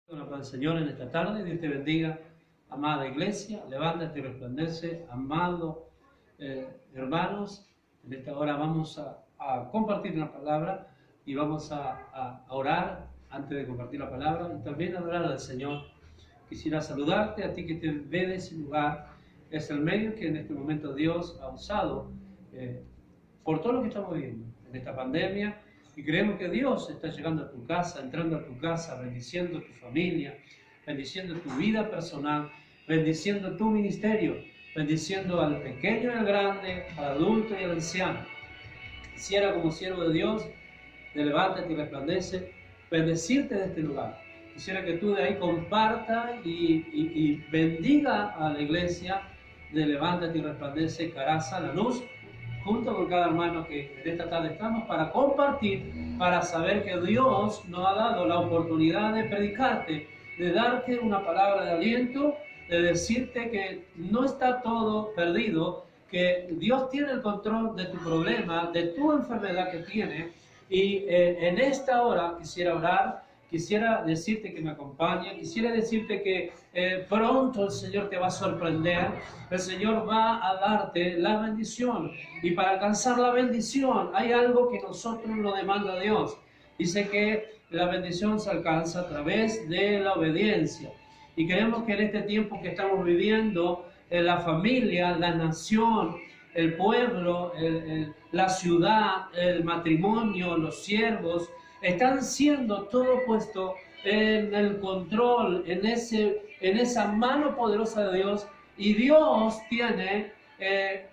La paz del Señor en esta tarde. Dios te bendiga, amada iglesia. Levántate y resplandece, amado hermanos. En esta hora vamos a compartir la palabra y vamos a orar antes de compartir la palabra y también a adorar al Señor. Quisiera saludarte a ti que te ve de ese lugar. Es el medio que en este momento Dios ha usado por todo lo que estamos viviendo en esta pandemia. Y creemos que Dios está llegando a tu casa, entrando a tu casa, bendiciendo a tu familia, bendiciendo tu vida personal, bendiciendo tu ministerio, bendiciendo al pequeño y al grande, al adulto y al anciano. Quisiera, como siervo de Dios, de levántate y resplandece, bendecirte de este lugar. Quisiera que tú de ahí compartas y bendiga a la iglesia de Levántate y Resplandece Caraza, La Luz, junto con cada hermano que en esta tarde estamos para compartir, para saber que Dios nos ha dado la oportunidad de predicarte, de darte una palabra de aliento, de decirte que no está todo perdido, que Dios tiene el control de tu problema, de tu enfermedad que tienes. Y en esta hora quisiera orar, quisiera decirte que me acompañe, quisiera decirte que pronto el Señor te va a sorprender, el Señor va a darte la bendición. Y para alcanzar la bendición hay algo que nosotros nos demanda Dios. Dice que la bendición se alcanza a través de la obediencia. Y queremos que en este tiempo que estamos viviendo, la familia, la nación, el pueblo, la ciudad, el matrimonio, los siervos, están siendo todo puesto en el control, en esa mano poderosa de Dios, y Dios tiene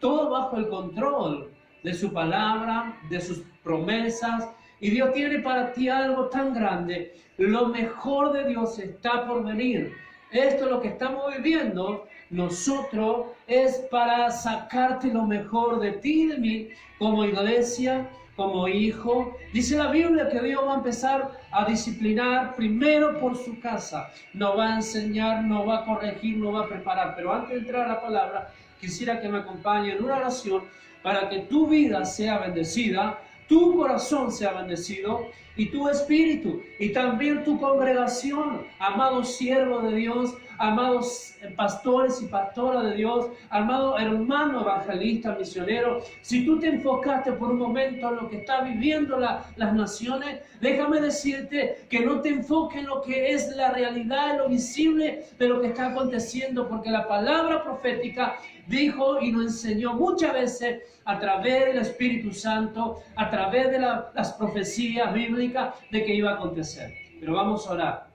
todo bajo el control de su palabra, de sus promesas, y Dios tiene para ti algo tan grande. Lo mejor de Dios está por venir. Esto es lo que estamos viviendo nosotros, es para sacarte lo mejor de ti y de mí como iglesia, como hijo. Dice la Biblia que Dios va a empezar a disciplinar primero por su casa. Nos va a enseñar, nos va a corregir, nos va a preparar. Pero antes de entrar a la palabra, quisiera que me acompañe en una oración para que tu vida sea bendecida, tu corazón sea bendecido y tu espíritu y también tu congregación, amados siervos de Dios, amados pastores y pastoras de Dios, amado hermano evangelista, misionero. Si tú te enfocaste por un momento en lo que está viviendo las naciones, déjame decirte que no te enfoques en lo que es la realidad, en lo visible de lo que está aconteciendo, porque la palabra profética dijo y nos enseñó muchas veces a través del Espíritu Santo, a través de las profecías bíblicas de que iba a acontecer. Pero vamos a orar.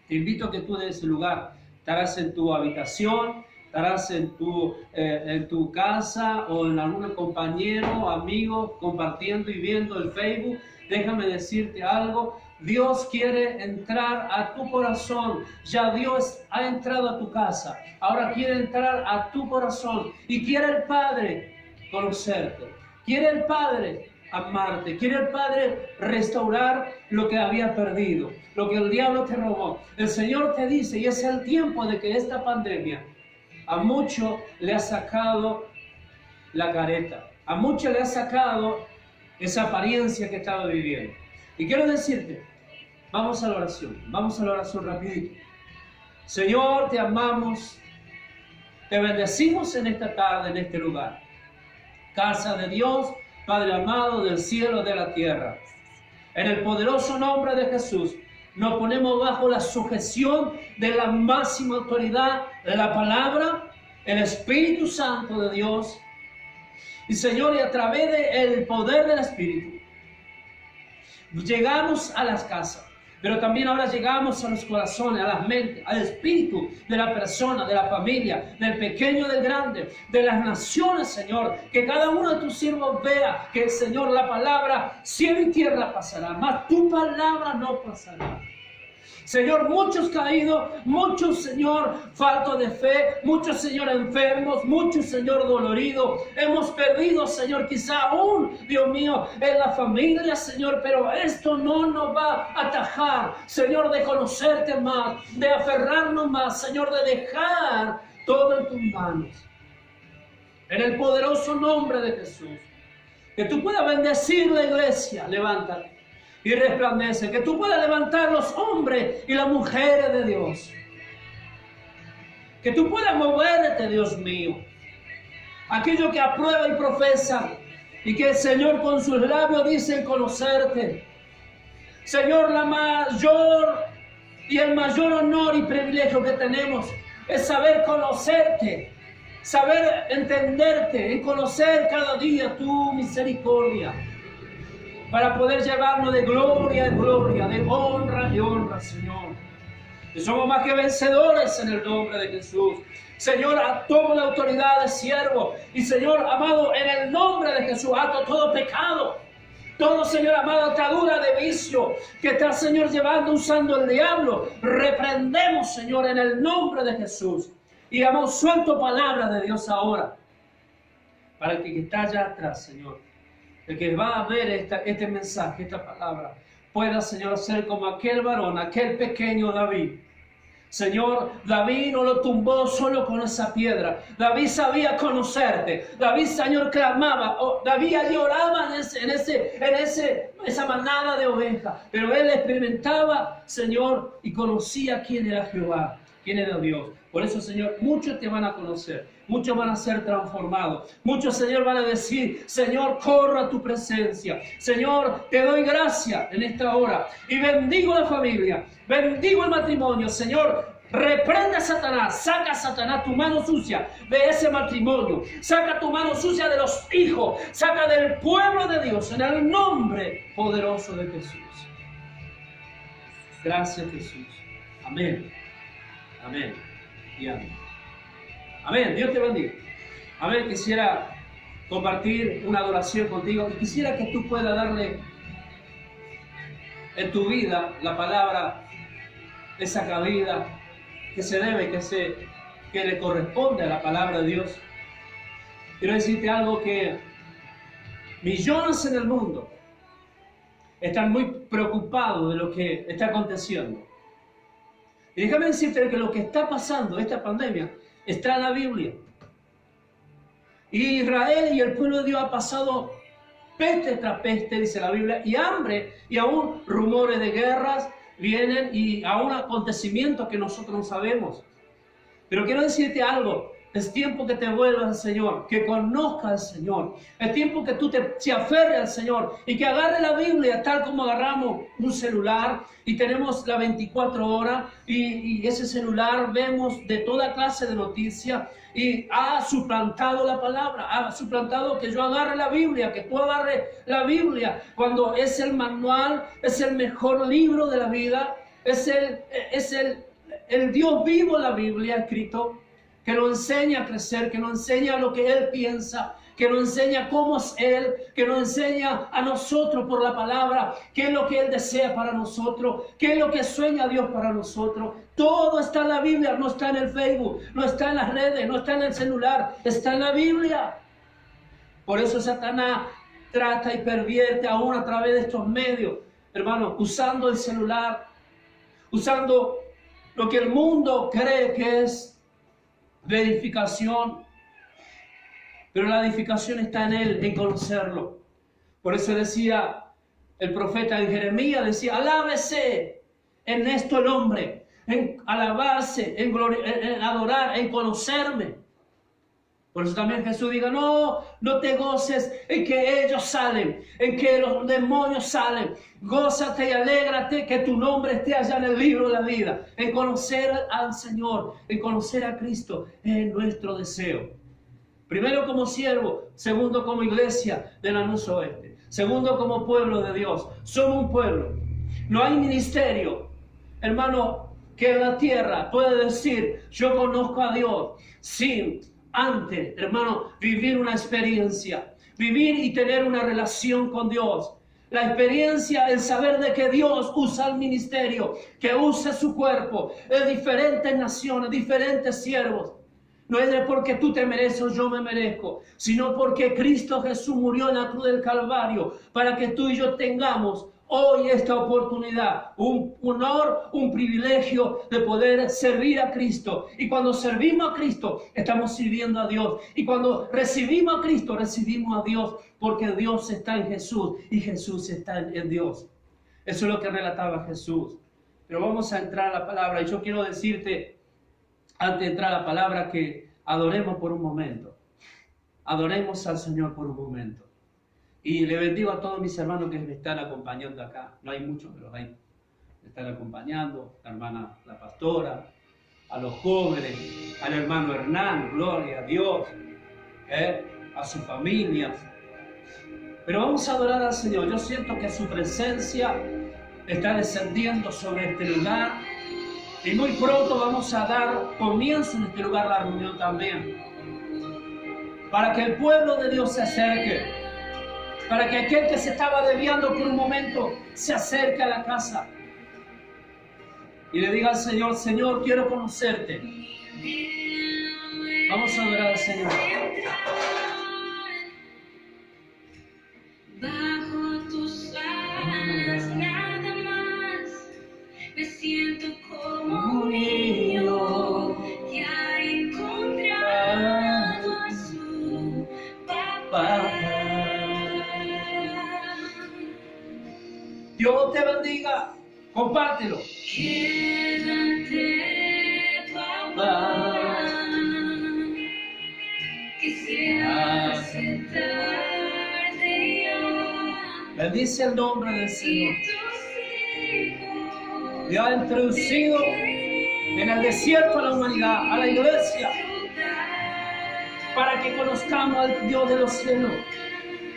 Te invito a que tú de ese lugar, estarás en tu habitación, estarás en tu casa o en algún compañero, amigo, compartiendo y viendo el Facebook. Déjame decirte algo. Dios quiere entrar a tu corazón. Ya Dios ha entrado a tu casa. Ahora quiere entrar a tu corazón. Y quiere el Padre conocerte. Quiere el Padre amarte. Quiere el Padre restaurar lo que había perdido, lo que el diablo te robó. El Señor te dice, y es el tiempo de que esta pandemia a mucho le ha sacado la careta. A mucho le ha sacado esa apariencia que estaba viviendo. Y quiero decirte, vamos a la oración rapidito. Señor, te amamos, te bendecimos en esta tarde, en este lugar. Casa de Dios, Padre amado del cielo y de la tierra. En el poderoso nombre de Jesús, nos ponemos bajo la sujeción de la máxima autoridad de la palabra, el Espíritu Santo de Dios. Y Señor, y a través del poder del Espíritu, llegamos a las casas, pero también ahora llegamos a los corazones, a las mentes, al espíritu de la persona, de la familia, del pequeño, del grande, de las naciones, Señor. Que cada uno de tus siervos vea que, Señor, la palabra, cielo y tierra pasará, mas tu palabra no pasará. Señor, muchos caídos, muchos, Señor, faltos de fe, muchos, Señor, enfermos, muchos, Señor, doloridos. Hemos perdido, Señor, quizá aún, Dios mío, en la familia, Señor, pero esto no nos va a atajar, Señor, de conocerte más, de aferrarnos más, Señor, de dejar todo en tus manos. En el poderoso nombre de Jesús, que tú puedas bendecir la iglesia, levántate. y resplandece. Que tú puedas levantar los hombres y las mujeres de Dios. Que tú puedas moverte, Dios mío. Aquellos que aprueban y profesan y que el Señor con sus labios dicen conocerte. Señor, la mayor y el mayor honor y privilegio que tenemos es saber conocerte, saber entenderte, en conocer cada día tu misericordia, para poder llevarnos de gloria en gloria, de honra en honra, Señor. Y somos más que vencedores en el nombre de Jesús. Señor, tomo la autoridad de siervo. Y Señor, amado, en el nombre de Jesús, ato todo pecado. Todo, Señor amado, atadura de vicio que está, Señor, llevando, usando el diablo. Reprendemos, Señor, en el nombre de Jesús. Y amado, suelto palabra de Dios ahora. Para el que está allá atrás, Señor. El que va a ver este mensaje, esta palabra, pueda, Señor, ser como aquel varón, aquel pequeño David. Señor, David no lo tumbó solo con esa piedra. David sabía conocerte. David, Señor, clamaba. David allí oraba en esa manada de ovejas. Pero él experimentaba, Señor, y conocía quién era Jehová, quién era Dios. Por eso, Señor, muchos te van a conocer. Muchos van a ser transformados. Muchos, Señor, van a decir, Señor, corro a tu presencia. Señor, te doy gracia en esta hora. Y bendigo la familia. Bendigo el matrimonio. Señor, reprende a Satanás. Saca a Satanás tu mano sucia de ese matrimonio. Saca tu mano sucia de los hijos. Saca del pueblo de Dios en el nombre poderoso de Jesús. Gracias, Jesús. Amén. Amén. Y amén. Amén, Dios te bendiga. Amén, quisiera compartir una adoración contigo y quisiera que tú puedas darle en tu vida la palabra, esa cabida que se debe, que le corresponde a la palabra de Dios. Quiero decirte algo, que millones en el mundo están muy preocupados de lo que está aconteciendo. Y déjame decirte que lo que está pasando, esta pandemia, está en la Biblia. Y Israel y el pueblo de Dios ha pasado peste tras peste, dice la Biblia, y hambre, y aún rumores de guerras vienen, y aún acontecimientos que nosotros no sabemos. Pero quiero decirte algo. Es tiempo que te vuelvas al Señor, que conozcas al Señor. Es tiempo que tú te aferres al Señor y que agarre la Biblia tal como agarramos un celular y tenemos la 24 horas y ese celular vemos de toda clase de noticias y ha suplantado la palabra, ha suplantado que yo agarre la Biblia, que tú agarres la Biblia cuando es el manual, es el mejor libro de la vida, es el Dios vivo, la Biblia escrito, que nos enseña a crecer, que nos enseña lo que Él piensa, que nos enseña cómo es Él, que nos enseña a nosotros por la palabra, qué es lo que Él desea para nosotros, qué es lo que sueña Dios para nosotros. Todo está en la Biblia, no está en el Facebook, no está en las redes, no está en el celular, está en la Biblia. Por eso Satanás trata y pervierte aún a través de estos medios, hermano, usando el celular, usando lo que el mundo cree que es de edificación, pero la edificación está en Él, en conocerlo. Por eso decía el profeta en Jeremías, decía, alábese en esto el hombre, en alabarse, en adorar, en conocerme. Por eso también Jesús diga, no te goces en que ellos salen, en que los demonios salen. Gózate y alégrate que tu nombre esté allá en el libro de la vida. En conocer al Señor, en conocer a Cristo, es nuestro deseo. Primero como siervo, segundo como iglesia de Lanús Oeste, segundo como pueblo de Dios. Somos un pueblo. No hay ministerio, hermano, que en la tierra pueda decir, yo conozco a Dios, sin antes, hermano, vivir una experiencia, vivir y tener una relación con Dios. La experiencia, el saber de que Dios usa el ministerio, que usa su cuerpo en diferentes naciones, diferentes siervos. No es de porque tú te mereces o yo me merezco, sino porque Cristo Jesús murió en la cruz del Calvario para que tú y yo tengamos hoy esta oportunidad, un honor, un privilegio de poder servir a Cristo. Y cuando servimos a Cristo, estamos sirviendo a Dios. Y cuando recibimos a Cristo, recibimos a Dios, porque Dios está en Jesús y Jesús está en Dios. Eso es lo que relataba Jesús. Pero vamos a entrar a la palabra. Y yo quiero decirte, antes de entrar a la palabra, que adoremos por un momento. Adoremos al Señor por un momento. Y le bendigo a todos mis hermanos que me están acompañando acá. No hay muchos, pero hay. Me están acompañando. La hermana, la pastora, a los jóvenes, al hermano Hernán, gloria a Dios, a su familia. Pero vamos a adorar al Señor. Yo siento que su presencia está descendiendo sobre este lugar. Y muy pronto vamos a dar comienzo en este lugar la reunión también. Para que el pueblo de Dios se acerque. Para que aquel que se estaba desviando por un momento se acerque a la casa. Y le diga al Señor, Señor, quiero conocerte. Vamos a adorar al Señor. Bajo tus alas nada más, me siento como un niño que ha encontrado a su papá. Dios te bendiga, compártelo. Quédate, papá, que se hace tarde ya. Bendice el nombre del Señor. Dios ha introducido en el desierto a la humanidad, a la iglesia, para que conozcamos al Dios de los cielos.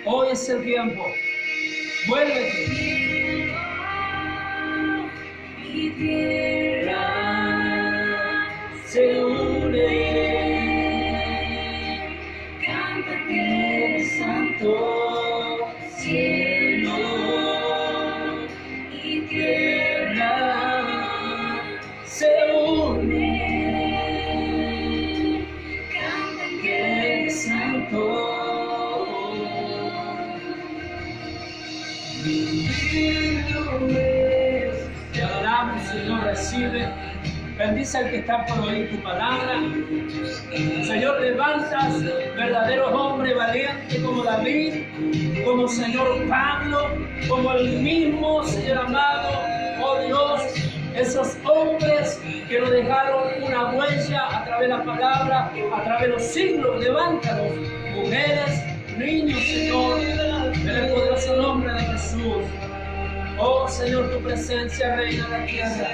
Hoy es el tiempo. Vuélvete. Mi tierra se une, canta que el santo cielo y tierra se une, canta que el santo. Te adoramos, Señor, recibe. Bendice al que está por oír tu palabra. Señor, levantas verdaderos hombres valientes como David, como Señor Pablo, como el mismo Señor amado, oh Dios, esos hombres que nos dejaron una huella a través de la palabra, a través de los siglos. Levántalos, mujeres, niños, Señor, en el poderoso nombre de Jesús. Oh Señor, tu presencia reina en la tierra.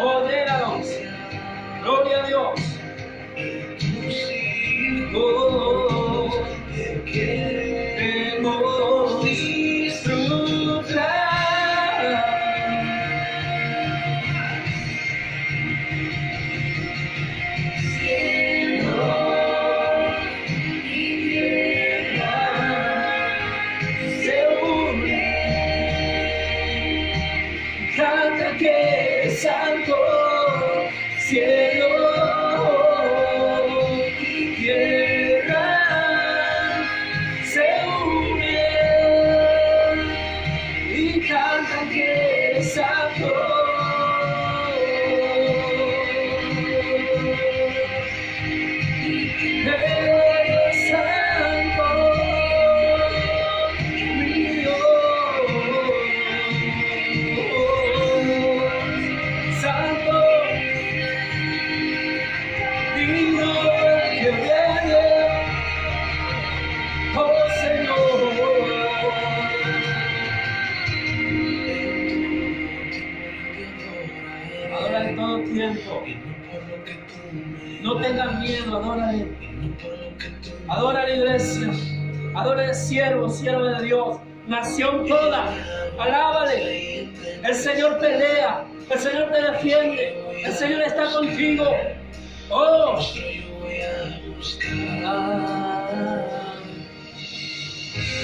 Oh, déjanos. Gloria a Dios. Oh, queremos disfrutar. Santo cielo y tierra se unen y cantan que eres santo. Eres santo, mi Dios. Santo, digno que viene, oh Señor. Adora en todo tiempo. No tengan miedo, adórale. Adora a la iglesia. Adora al siervo, sierva de Dios. Nación toda, alábale. El Señor pelea. El Señor te defiende. El Señor está contigo. Oh.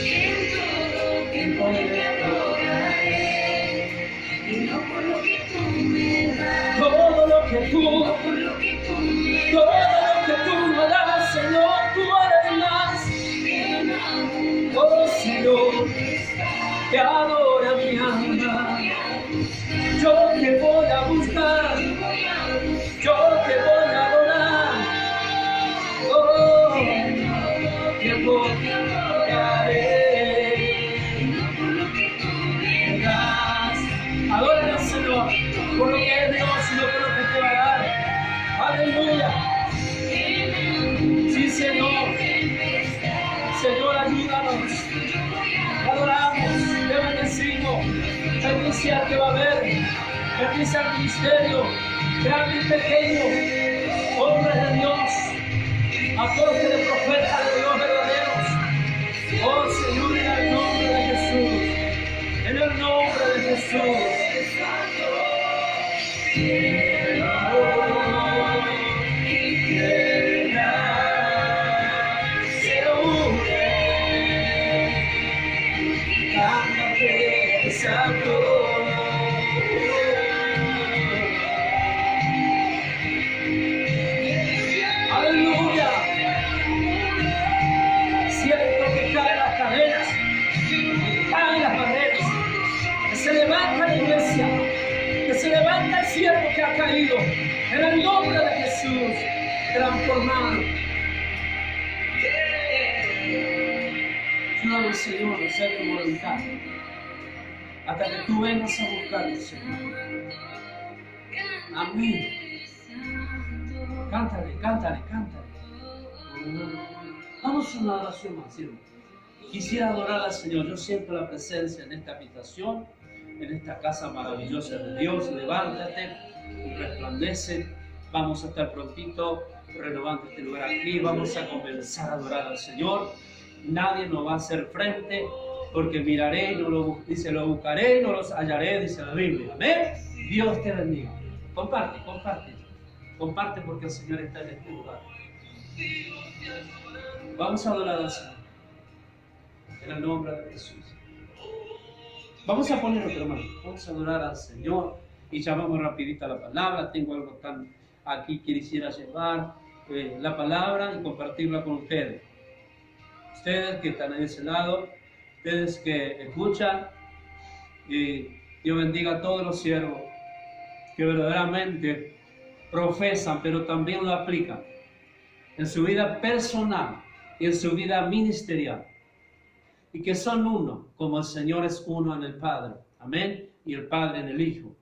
En todo tiempo te adoraré, y no por lo que tú me das, Todo lo que tú, no por lo que tú me todo das, lo que tú me das, Señor, tú eres más. ven aún, Oh Señor, te adora mi alma. Yo te voy a buscar, yo te voy a adorar. Oh, tiempo te adoraré. no por lo que tú me Bendice al que va a ver. Bendice al ministerio, grande y pequeño, hombres de Dios, apóstoles de profetas de Dios verdaderos. Oh Señor, en el nombre de Jesús, en el nombre de Jesús. Aleluya. Siento que caen las cadenas, caen las barreras, que se levanta la iglesia, que se levanta el siervo que ha caído, en el nombre de Jesús, transformado. Yo al Señor, hacer tu voluntad, hasta que tú vengas a buscarlo, Señor. Amén. Cántale, cántale, cántale. Vamos a una oración más, siervo. Quisiera adorar al Señor. Yo siento la presencia en esta habitación, en esta casa maravillosa de Dios. Levántate y resplandece. Vamos a estar prontito renovando este lugar aquí. Vamos a comenzar a adorar al Señor. Nadie nos va a hacer frente, porque miraré y no lo, dice, lo buscaré y no los hallaré, dice la Biblia. Amén. Dios te bendiga. Comparte, comparte. Comparte porque el Señor está en este lugar. Vamos a adorar al Señor. En el nombre de Jesús. Vamos a poner otro hermano. Vamos a adorar al Señor. Y llamamos rapidito a la palabra. Tengo algo tan aquí que quisiera llevar la palabra y compartirla con ustedes. Ustedes que están en ese lado, ustedes que escuchan, y Dios bendiga a todos los siervos que verdaderamente profesan, pero también lo aplican en su vida personal y en su vida ministerial, y que son uno, como el Señor es uno en el Padre, amén, y el Padre en el Hijo,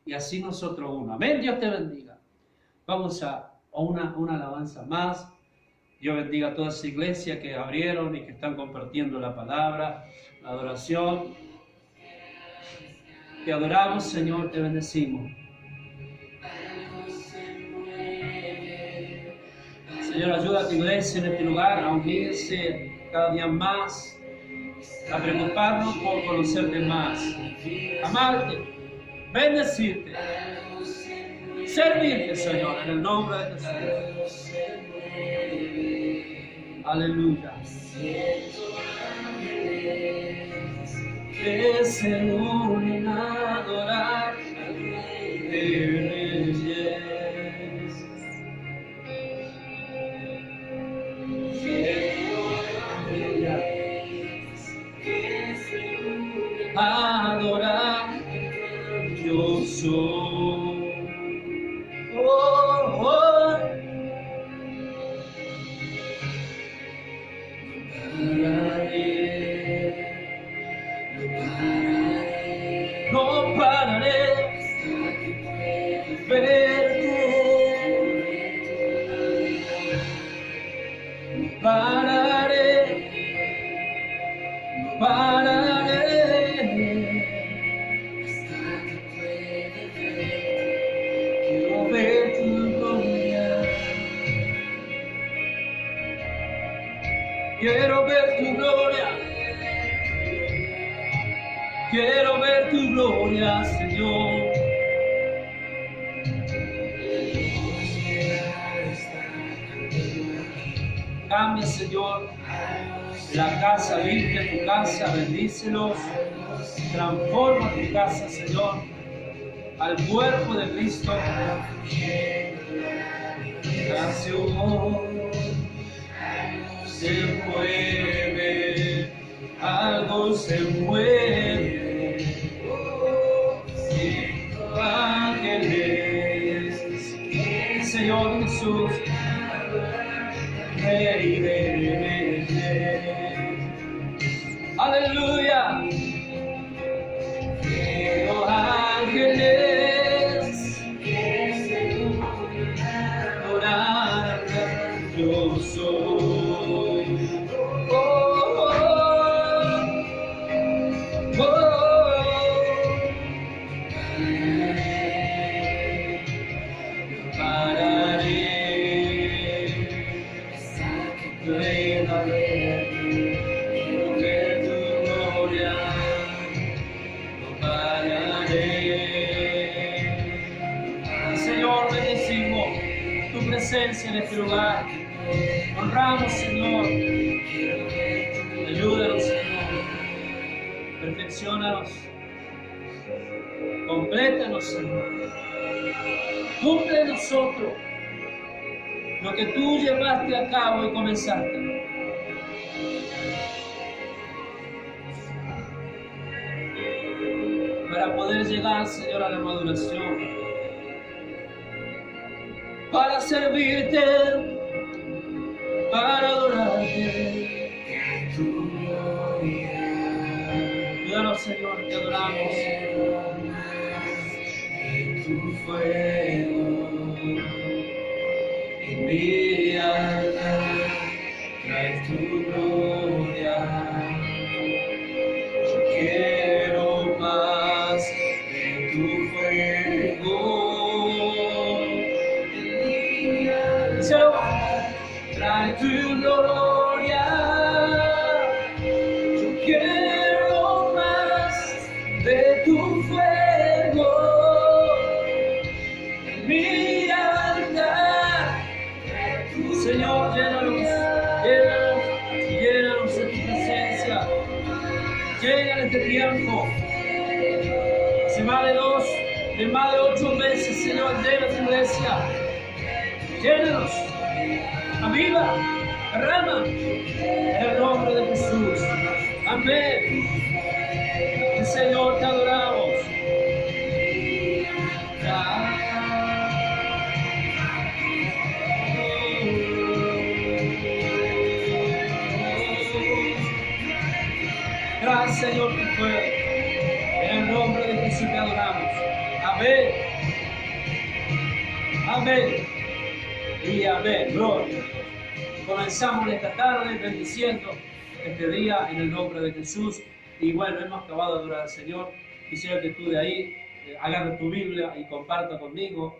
y así nosotros uno, amén. Dios te bendiga. Vamos a una alabanza más. Dios bendiga a toda esa iglesia que abrieron y que están compartiendo la palabra, la adoración. Te adoramos, Señor, te bendecimos. Señor, ayuda a tu iglesia en este lugar a unirse cada día más, a preocuparnos por conocerte más, amarte, bendecirte, servirte, Señor, en el nombre de Jesús. Aleluya. Que se unen a adorar de reyes. Adorar, yo soy. Oh, oh. No pararé verte, no pararé, no pararé. Quiero ver tu gloria, quiero ver tu gloria. Quiero ver tu gloria, Señor. Cambia, Señor, la casa, limpia tu casa, bendícelos. Transforma tu casa, Señor, al cuerpo de Cristo. Canción se mueve, algo se mueve. Ángeles, Señor Jesús, Rey de Reyes. Aleluya. Quiero ángeles adorar, yo soy. Oh, oh, oh. presencia en este lugar. Honramos, Señor. Ayúdanos, Señor. Perfecciónanos. Complétanos, Señor. Cumple en nosotros lo que tú llevaste a cabo y comenzaste. Para poder llegar, Señor, a la maduración. Para servirte, para adorarte. Ayúdanos, Señor, te adoramos. Tu fuego en mi alma, trae tu gloria. Yo quiero más de tu fuego en mi alma, trae tu gloria. Yo quiero más de tu fuego. Señor, llénanos de tu presencia. Llega este tiempo. Hace más de 8 meses, Señor, llena tu iglesia. Llénanos. Aviva, derrama. En el nombre de Jesús. Amén. Señor, te adoramos. Gracias, Señor, que fue. En el nombre de Jesús te adoramos. Amén. Amén. Y amén. Gloria. Comenzamos esta tarde bendiciendo este día en el nombre de Jesús. Y bueno, hemos acabado de adorar al Señor. Quisiera que tú de ahí agarres tu Biblia y comparta conmigo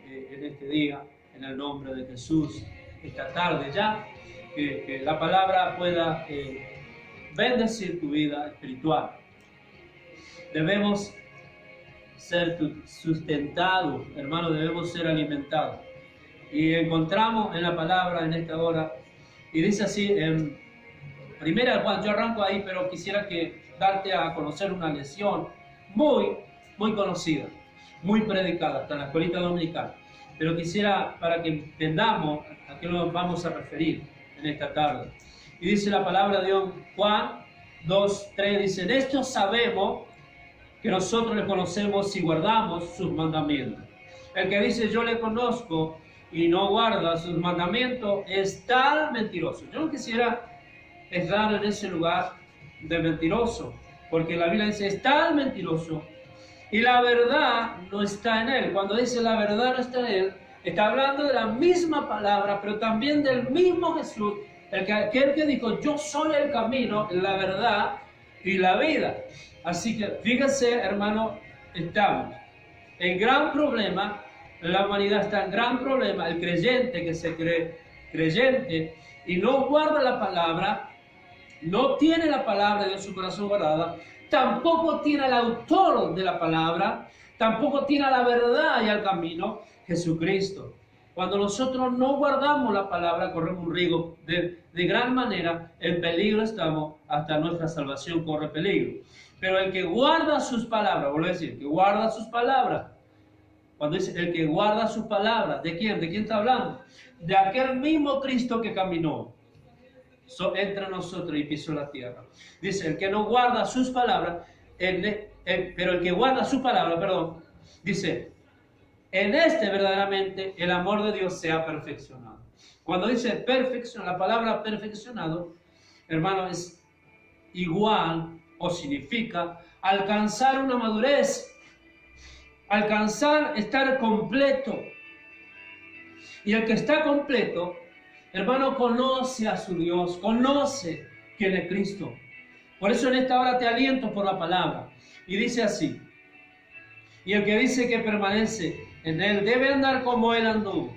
en este día en el nombre de Jesús. Esta tarde ya, que la palabra pueda bendecir tu vida espiritual. Debemos ser sustentados, hermanos, debemos ser alimentados. Y encontramos en la palabra en esta hora, y dice así en Primera Juan, yo arranco ahí, pero quisiera darte a conocer una lección muy conocida, muy predicada, hasta en la escuelita dominical. Pero quisiera, para que entendamos a qué nos vamos a referir en esta tarde. Y dice la palabra de Dios, Juan 2:3, dice, de esto sabemos que nosotros le conocemos si guardamos sus mandamientos. El que dice yo le conozco y no guarda sus mandamientos es tal mentiroso. Yo no quisiera estar en ese lugar de mentiroso, porque la Biblia dice es tal mentiroso y la verdad no está en él. Cuando dice la verdad no está en él, está hablando de la misma palabra, pero también del mismo Jesús, aquel que dijo, yo soy el camino, la verdad y la vida. Así que fíjense, hermano, estamos en gran problema, la humanidad está en gran problema, el creyente que se cree creyente y no guarda la palabra, no tiene la palabra de Dios en su corazón guardada, tampoco tiene al autor de la palabra, tampoco tiene a la verdad y al camino, Jesucristo. Cuando nosotros no guardamos la palabra, corremos un riesgo de gran manera, en peligro estamos, hasta nuestra salvación corre peligro. Pero el que guarda sus palabras, vuelvo a decir, que guarda sus palabras, cuando dice el que guarda sus palabras, ¿de quién? ¿De quién está hablando? De aquel mismo Cristo que caminó entre nosotros y pisó la tierra. Dice, el que no guarda sus palabras, pero el que guarda su palabra, perdón, dice, en este verdaderamente el amor de Dios se ha perfeccionado. Cuando dice perfección, la palabra perfeccionado, hermano, es igual o significa alcanzar una madurez, alcanzar, estar completo. Y el que está completo, hermano, conoce a su Dios, conoce quién es Cristo. Por eso en esta hora te aliento por la palabra. Y dice así, y el que dice que permanece en él debe andar como él anduvo.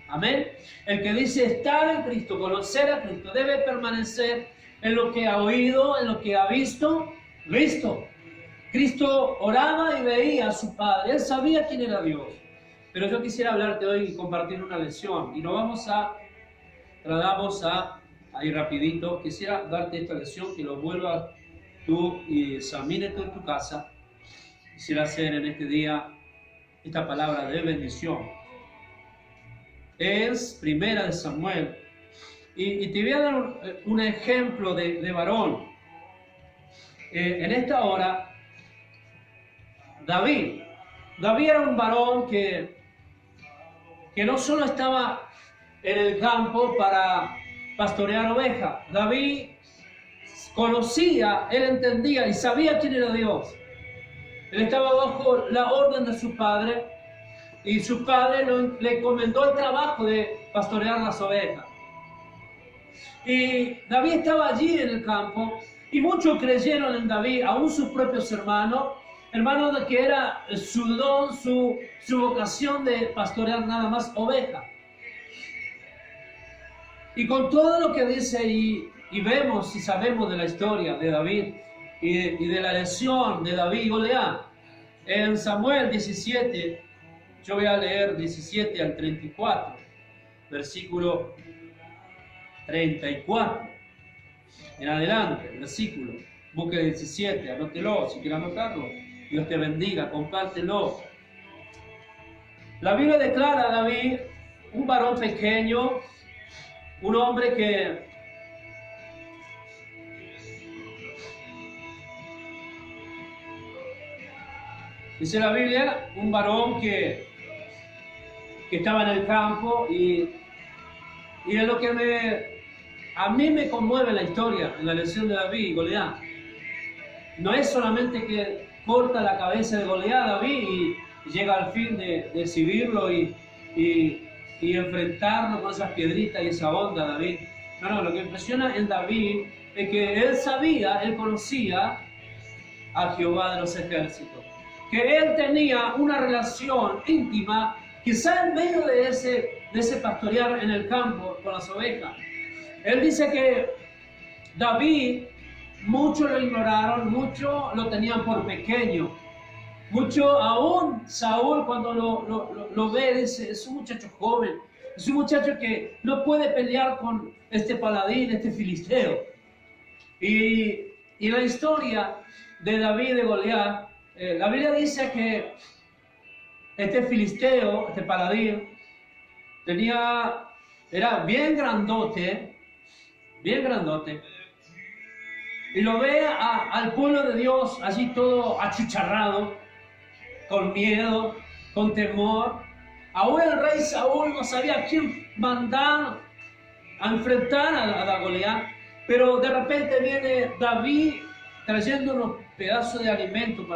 Amén. El que dice estar en Cristo, conocer a Cristo, debe permanecer en lo que ha oído, en lo que ha visto. Cristo oraba y veía a su Padre. Él sabía quién era Dios. Pero yo quisiera hablarte hoy y compartir una lección. Y nos vamos a ir rapidito. Quisiera darte esta lección, que lo vuelvas tú y examines tú en tu casa. Quisiera hacer en este día esta palabra de bendición. Es primera de Samuel. Y te voy a dar un ejemplo de varón. En esta hora, David era un varón que no solo estaba en el campo para pastorear ovejas. David conocía, él entendía y sabía quién era Dios. Él estaba bajo la orden de su padre y su padre le encomendó el trabajo de pastorear las ovejas. Y David estaba allí en el campo y muchos creyeron en David, aún sus propios hermanos de que era su don, su vocación de pastorear nada más ovejas. Y con todo lo que dice y vemos y sabemos de la historia de David y de la lesión de David y Goliat, en Samuel 17, yo voy a leer 17 al 34, versículo 34 en adelante, versículo, busque 17, anótelo si quiere anotarlo. Dios te bendiga, compártelo. La Biblia declara a David un varón pequeño, un hombre que dice la Biblia, un varón que estaba en el campo y es lo que a mí me conmueve la historia, en la lección de David y Goliat. No es solamente que corta la cabeza de Goliat David y llega al fin de exhibirlo y enfrentarlo con esas piedritas y esa onda, David. No, lo que impresiona en David es que él conocía a Jehová de los ejércitos, que él tenía una relación íntima, quizá en medio de ese pastorear en el campo con las ovejas. Él dice que David, muchos lo ignoraron, muchos lo tenían por pequeño. Mucho, aún Saúl cuando lo ve, dice, es un muchacho joven, es un muchacho que no puede pelear con este paladín, este filisteo. Y la historia de David y de Goliat, la Biblia dice que este filisteo, este paladín, era bien grandote, y lo ve al pueblo de Dios allí todo achicharrado, con miedo, con temor. Aún el rey Saúl no sabía a quién mandar a enfrentar a Goliat, pero de repente viene David trayendo unos pedazos de alimento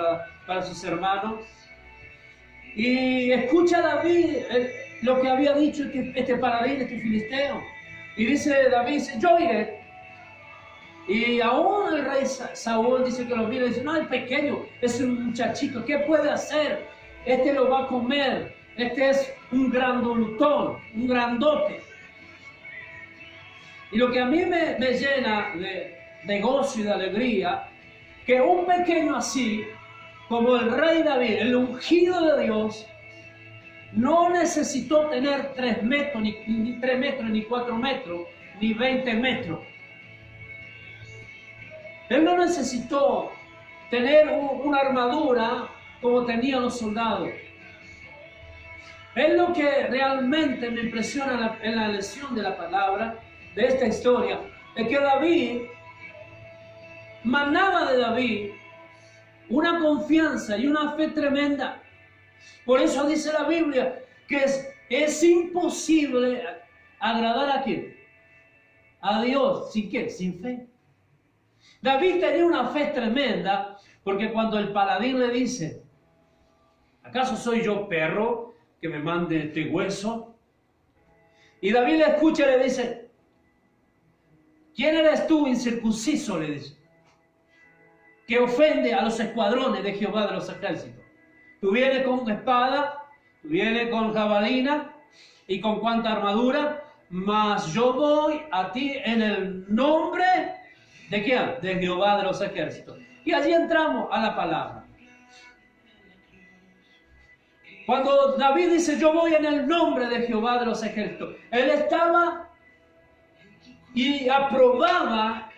para sus hermanos, y escucha a David lo que había dicho este paladín, este filisteo, y dice David, yo iré. Y aún el rey Saúl dice que los mira y dice, no, el pequeño es un muchachito, ¿qué puede hacer? Este lo va a comer, este es un grandulutón, un grandote. Y lo que a mí me llena de gozo y de alegría, que un pequeño así, como el rey David, el ungido de Dios, no necesitó tener 3 metros, ni 3 metros, ni 4 metros, ni 20 metros. Él no necesitó tener una armadura como tenían los soldados. Es lo que realmente me impresiona en la lección de la palabra, de esta historia, es que David, manaba de David una confianza y una fe tremenda. Por eso dice la Biblia que es imposible agradar a ¿quién? A Dios. ¿Sin qué? Sin fe. David tenía una fe tremenda, porque cuando el paladín le dice, ¿acaso soy yo perro que me mande este hueso? Y David le escucha y le dice, ¿quién eres tú, incircunciso? Le dice, que ofende a los escuadrones de Jehová de los ejércitos. Tú vienes con espada, tú vienes con jabalina y con cuánta armadura, mas yo voy a ti en el nombre ¿de quién? De Jehová de los ejércitos. Y allí entramos a la palabra. Cuando David dice, yo voy en el nombre de Jehová de los ejércitos, él estaba y aprobaba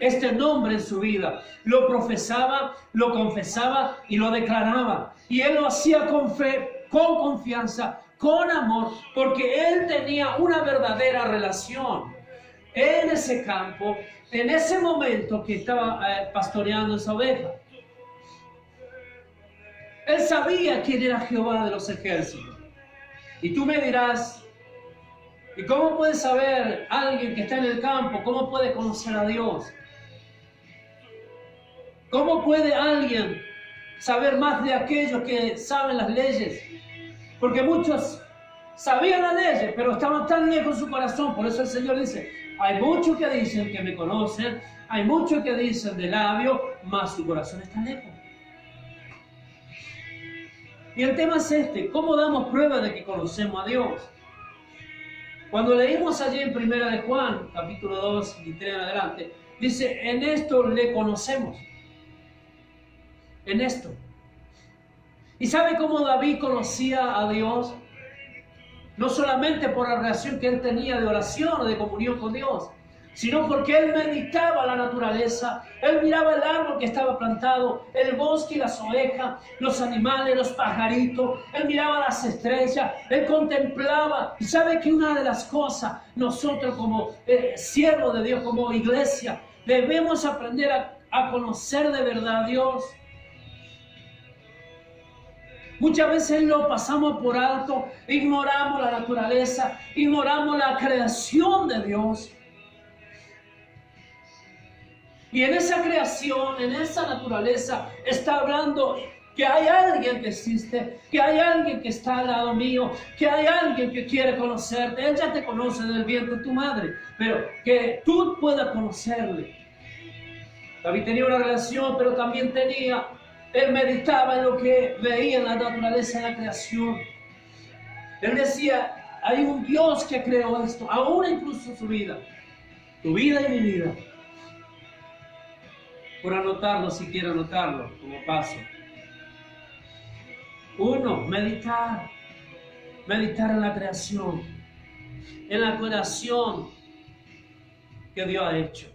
este nombre en su vida. Lo profesaba, lo confesaba y lo declaraba. Y él lo hacía con fe, con confianza, con amor, porque él tenía una verdadera relación en ese campo, en ese momento que estaba pastoreando esa oveja. Él sabía quién era Jehová de los ejércitos. Y tú me dirás, ¿y cómo puede saber alguien que está en el campo? ¿Cómo puede conocer a Dios? ¿Cómo puede alguien saber más de aquellos que saben las leyes? Porque muchos sabían las leyes, pero estaban tan lejos en su corazón. Por eso el Señor dice, hay muchos que dicen que me conocen, hay muchos que dicen de labio, mas su corazón está lejos. Y el tema es este, ¿cómo damos prueba de que conocemos a Dios? Cuando leímos allí en 1 de Juan, capítulo 2 y 3 en adelante, dice, en esto le conocemos. En esto. ¿Y sabe cómo David conocía a Dios? No solamente por la relación que él tenía de oración o de comunión con Dios, sino porque él meditaba la naturaleza, él miraba el árbol que estaba plantado, el bosque y las ovejas, los animales, los pajaritos, él miraba las estrellas, él contemplaba. Y sabe que una de las cosas, nosotros como siervos de Dios, como iglesia, debemos aprender a conocer de verdad a Dios. Muchas veces lo pasamos por alto, ignoramos la naturaleza, ignoramos la creación de Dios. Y en esa creación, en esa naturaleza, está hablando que hay alguien que existe, que hay alguien que está al lado mío, que hay alguien que quiere conocerte. Él ya te conoce del vientre de tu madre, pero que tú puedas conocerle. David tenía una relación, pero también él meditaba en lo que veía en la naturaleza, en la creación. Él decía, hay un Dios que creó esto, aún incluso su vida, tu vida y mi vida. Por anotarlo, si quiere anotarlo, como paso. 1, meditar en la creación que Dios ha hecho.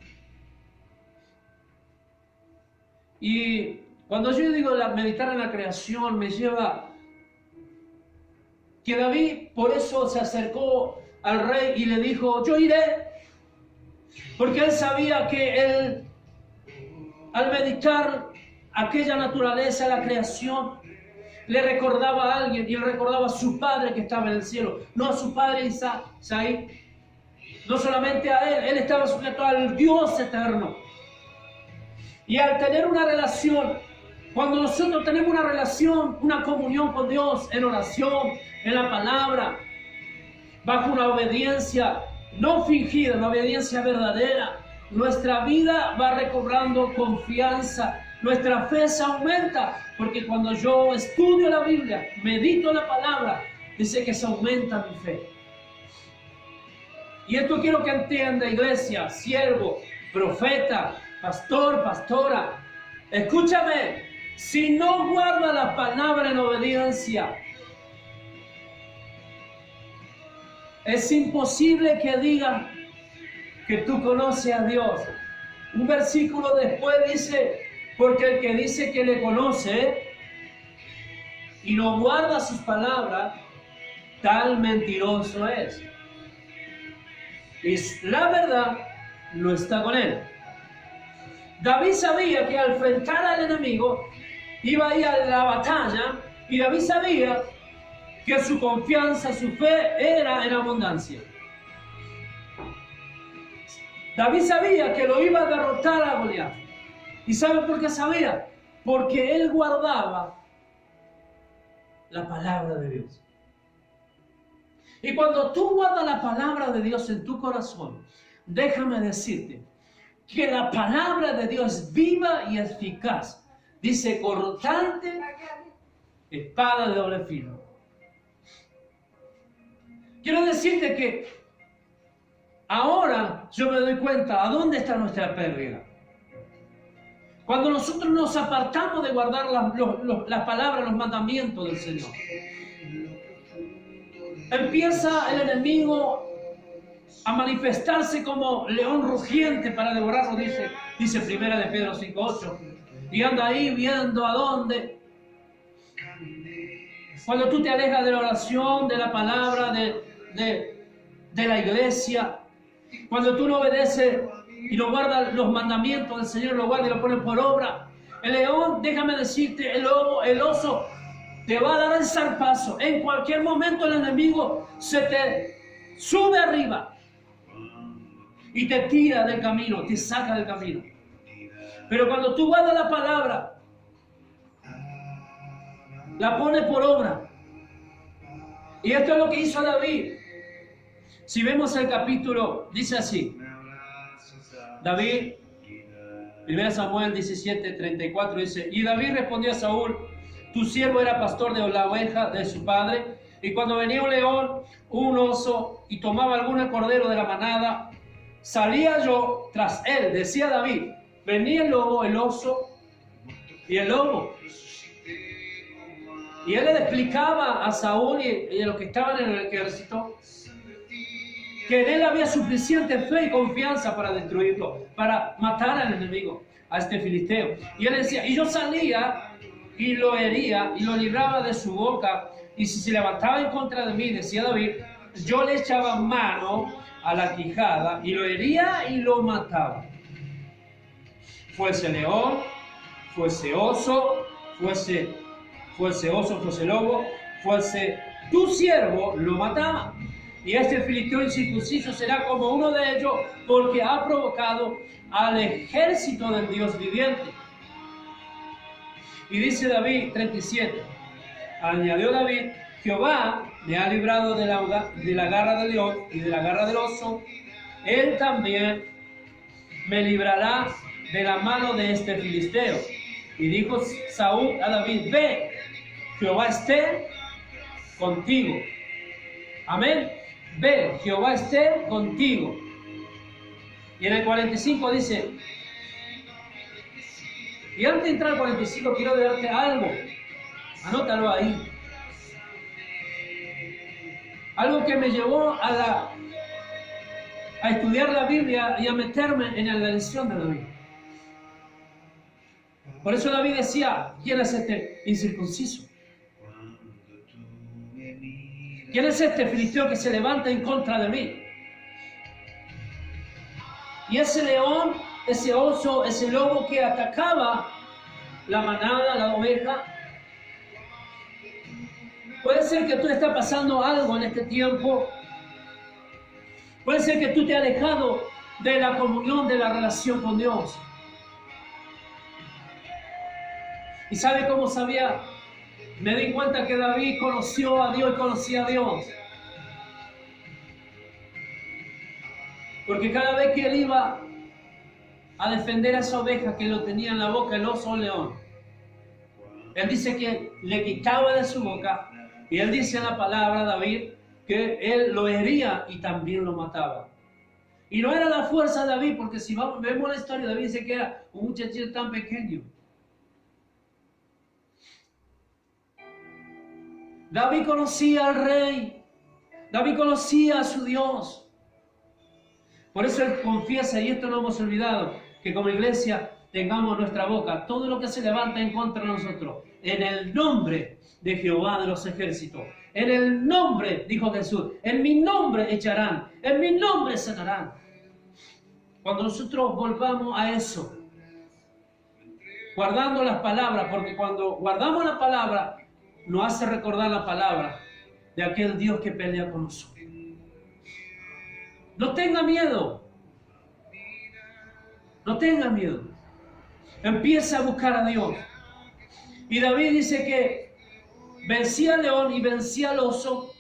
Y cuando yo digo meditar en la creación, me lleva que David por eso se acercó al rey y le dijo, yo iré, porque él sabía que él, al meditar aquella naturaleza, la creación, le recordaba a alguien, y él recordaba a su padre que estaba en el cielo, no a su padre Isaí, no solamente a él estaba sujeto al Dios eterno. Y al tener una relación, cuando nosotros tenemos una relación, una comunión con Dios, en oración, en la palabra, bajo una obediencia no fingida, una obediencia verdadera, nuestra vida va recobrando confianza, nuestra fe se aumenta, porque cuando yo estudio la Biblia, medito la palabra, dice que se aumenta mi fe. Y esto quiero que entienda, iglesia, siervo, profeta, pastor, pastora, escúchame, si no guarda la palabra en obediencia, es imposible que diga que tú conoces a Dios. Un versículo después dice, porque el que dice que le conoce y no guarda sus palabras, tal mentiroso es. Y la verdad no está con él. David sabía que al enfrentar al enemigo iba a ir a la batalla, y David sabía que su confianza, su fe era en abundancia. David sabía que lo iba a derrotar a Goliat. ¿Y sabe por qué sabía? Porque él guardaba la palabra de Dios. Y cuando tú guardas la palabra de Dios en tu corazón, déjame decirte que la palabra de Dios es viva y eficaz. Dice, cortante, espada de doble filo. Quiero decirte que ahora yo me doy cuenta a dónde está nuestra pérdida. Cuando nosotros nos apartamos de guardar las palabras, los mandamientos del Señor, empieza el enemigo a manifestarse como león rugiente para devorarlo, dice Primera de Pedro 5:8. Y anda ahí viendo a dónde. Cuando tú te alejas de la oración, de la palabra, de la iglesia, cuando tú no obedeces y no guardas los mandamientos del Señor, lo guardas y lo pones por obra, el león, déjame decirte, el lobo, el oso, te va a dar el zarpazo. En cualquier momento el enemigo se te sube arriba y te tira del camino, te saca del camino. Pero cuando tú guardas la palabra, la pones por obra. Y esto es lo que hizo David. Si vemos el capítulo, dice así. David, 1 Samuel 17:34 dice: y David respondió a Saúl: tu siervo era pastor de la oveja de su padre, y cuando venía un león, un oso, y tomaba algún cordero de la manada, salía yo tras él. Decía David: venía el lobo, el oso y el lobo. Y él le explicaba a Saúl y a los que estaban en el ejército que en él había suficiente fe y confianza para destruirlo, para matar al enemigo, a este filisteo. Y él decía, y yo salía y lo hería y lo libraba de su boca, y si se levantaba en contra de mí, decía David, yo le echaba mano a la quijada y lo hería y lo mataba. Fuese león, fuese oso, fuese lobo, fuese tu siervo, lo mataba. Y este filisteo incircunciso será como uno de ellos, porque ha provocado al ejército del Dios viviente. Y dice David 37, añadió David, Jehová me ha librado de la garra del león y de la garra del oso, él también me librará de la mano de este filisteo. Y dijo Saúl a David, ve, Jehová esté contigo. Amén. Ve, Jehová esté contigo. Y en el 45 dice, y antes de entrar al 45 quiero darte algo. Anótalo ahí. Algo que me llevó a estudiar la Biblia y a meterme en la lección de David. Por eso David decía, ¿quién es este incircunciso? ¿Quién es este filisteo que se levanta en contra de mí? Y ese león, ese oso, ese lobo que atacaba la manada, la oveja. Puede ser que tú estés pasando algo en este tiempo. Puede ser que tú te has alejado de la comunión, de la relación con Dios. ¿Y sabe cómo sabía? Me di cuenta que David conoció a Dios y conocía a Dios. Porque cada vez que él iba a defender a esa oveja que lo tenía en la boca, el oso o el león, él dice que le quitaba de su boca, y él dice en la palabra, David, que él lo hería y también lo mataba. Y no era la fuerza de David, porque si vemos la historia, David dice que era un muchachito tan pequeño. David conocía al rey, David conocía a su Dios. Por eso él confiesa, y esto no hemos olvidado, que como iglesia tengamos en nuestra boca todo lo que se levanta en contra de nosotros, en el nombre de Jehová de los ejércitos. En el nombre, dijo Jesús, en mi nombre echarán, en mi nombre sanarán. Cuando nosotros volvamos a eso, guardando las palabras, porque cuando guardamos la palabra, nos hace recordar la palabra de aquel Dios que pelea con nosotros. No tenga miedo. No tenga miedo. Empieza a buscar a Dios. Y David dice que vencía al león y vencía al oso.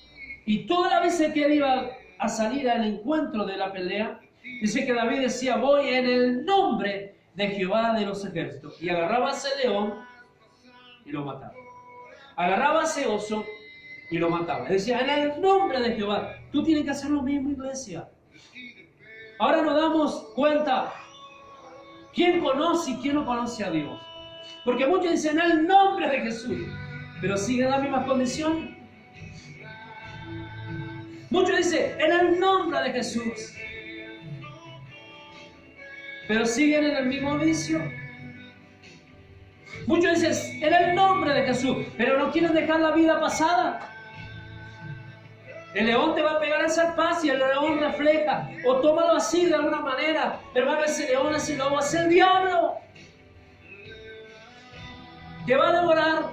Y toda la vez que él iba a salir al encuentro de la pelea, dice que David decía, voy en el nombre de Jehová de los ejércitos. Y agarraba a ese león y lo mataba. Agarraba a ese oso y lo mataba. Decía, en el nombre de Jehová. Tú tienes que hacer lo mismo, iglesia. Ahora nos damos cuenta ¿Quién conoce y quién no conoce a Dios? Porque muchos dicen en el nombre de Jesús, pero siguen las mismas condiciones. Muchos dicen en el nombre de Jesús, pero siguen en el mismo vicio. Muchos dicen en el nombre de Jesús, pero no quieren dejar la vida pasada. El león te va a pegar esa paz y el león refleja. O tómalo así de alguna manera. Hermano, ese león, ese lobo, es el diablo. Te va a devorar.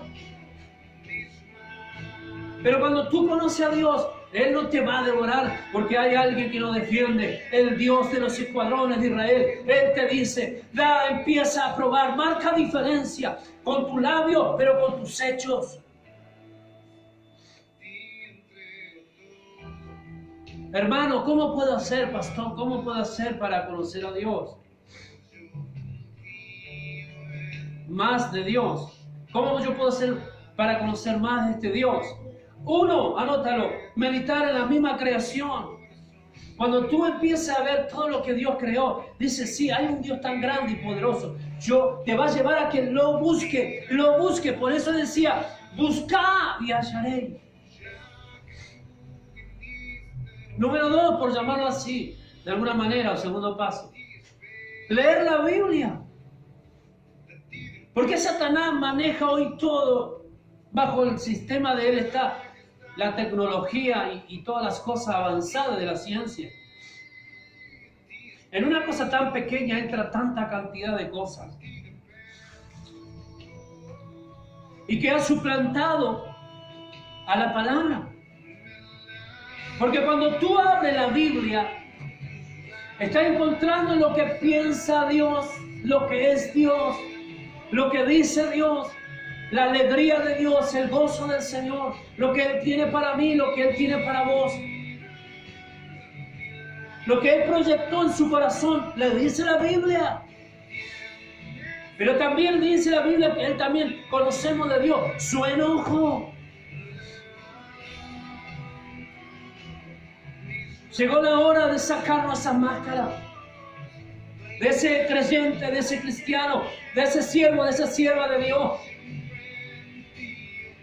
Pero cuando tú conoces a Dios, Él no te va a devorar porque hay alguien que nos defiende, el Dios de los escuadrones de Israel. Él te dice, empieza a probar, marca diferencia con tu labio, pero con tus hechos. Hermano, ¿cómo puedo hacer, pastor? ¿Cómo puedo hacer para conocer a Dios? Más de Dios. ¿Cómo yo puedo hacer para conocer más de este Dios? Uno, anótalo, meditar en la misma creación. Cuando tú empiezas a ver todo lo que Dios creó, dices, sí, hay un Dios tan grande y poderoso. Te va a llevar a que lo busque. Por eso decía, buscad y hallaréis. Número 2, por llamarlo así, de alguna manera, o segundo paso, leer la Biblia. Porque Satanás maneja hoy todo, bajo el sistema de él está la tecnología y todas las cosas avanzadas de la ciencia. En una cosa tan pequeña entra tanta cantidad de cosas. Y que ha suplantado a la palabra. Porque cuando tú abres la Biblia, estás encontrando lo que piensa Dios, lo que es Dios, lo que dice Dios, la alegría de Dios, el gozo del Señor, lo que Él tiene para mí, lo que Él tiene para vos. Lo que Él proyectó en su corazón, le dice la Biblia. Pero también dice la Biblia que Él también conocemos de Dios, su enojo. Llegó la hora de sacarnos esa máscara. De ese creyente, de ese cristiano, de ese siervo, de esa sierva de Dios.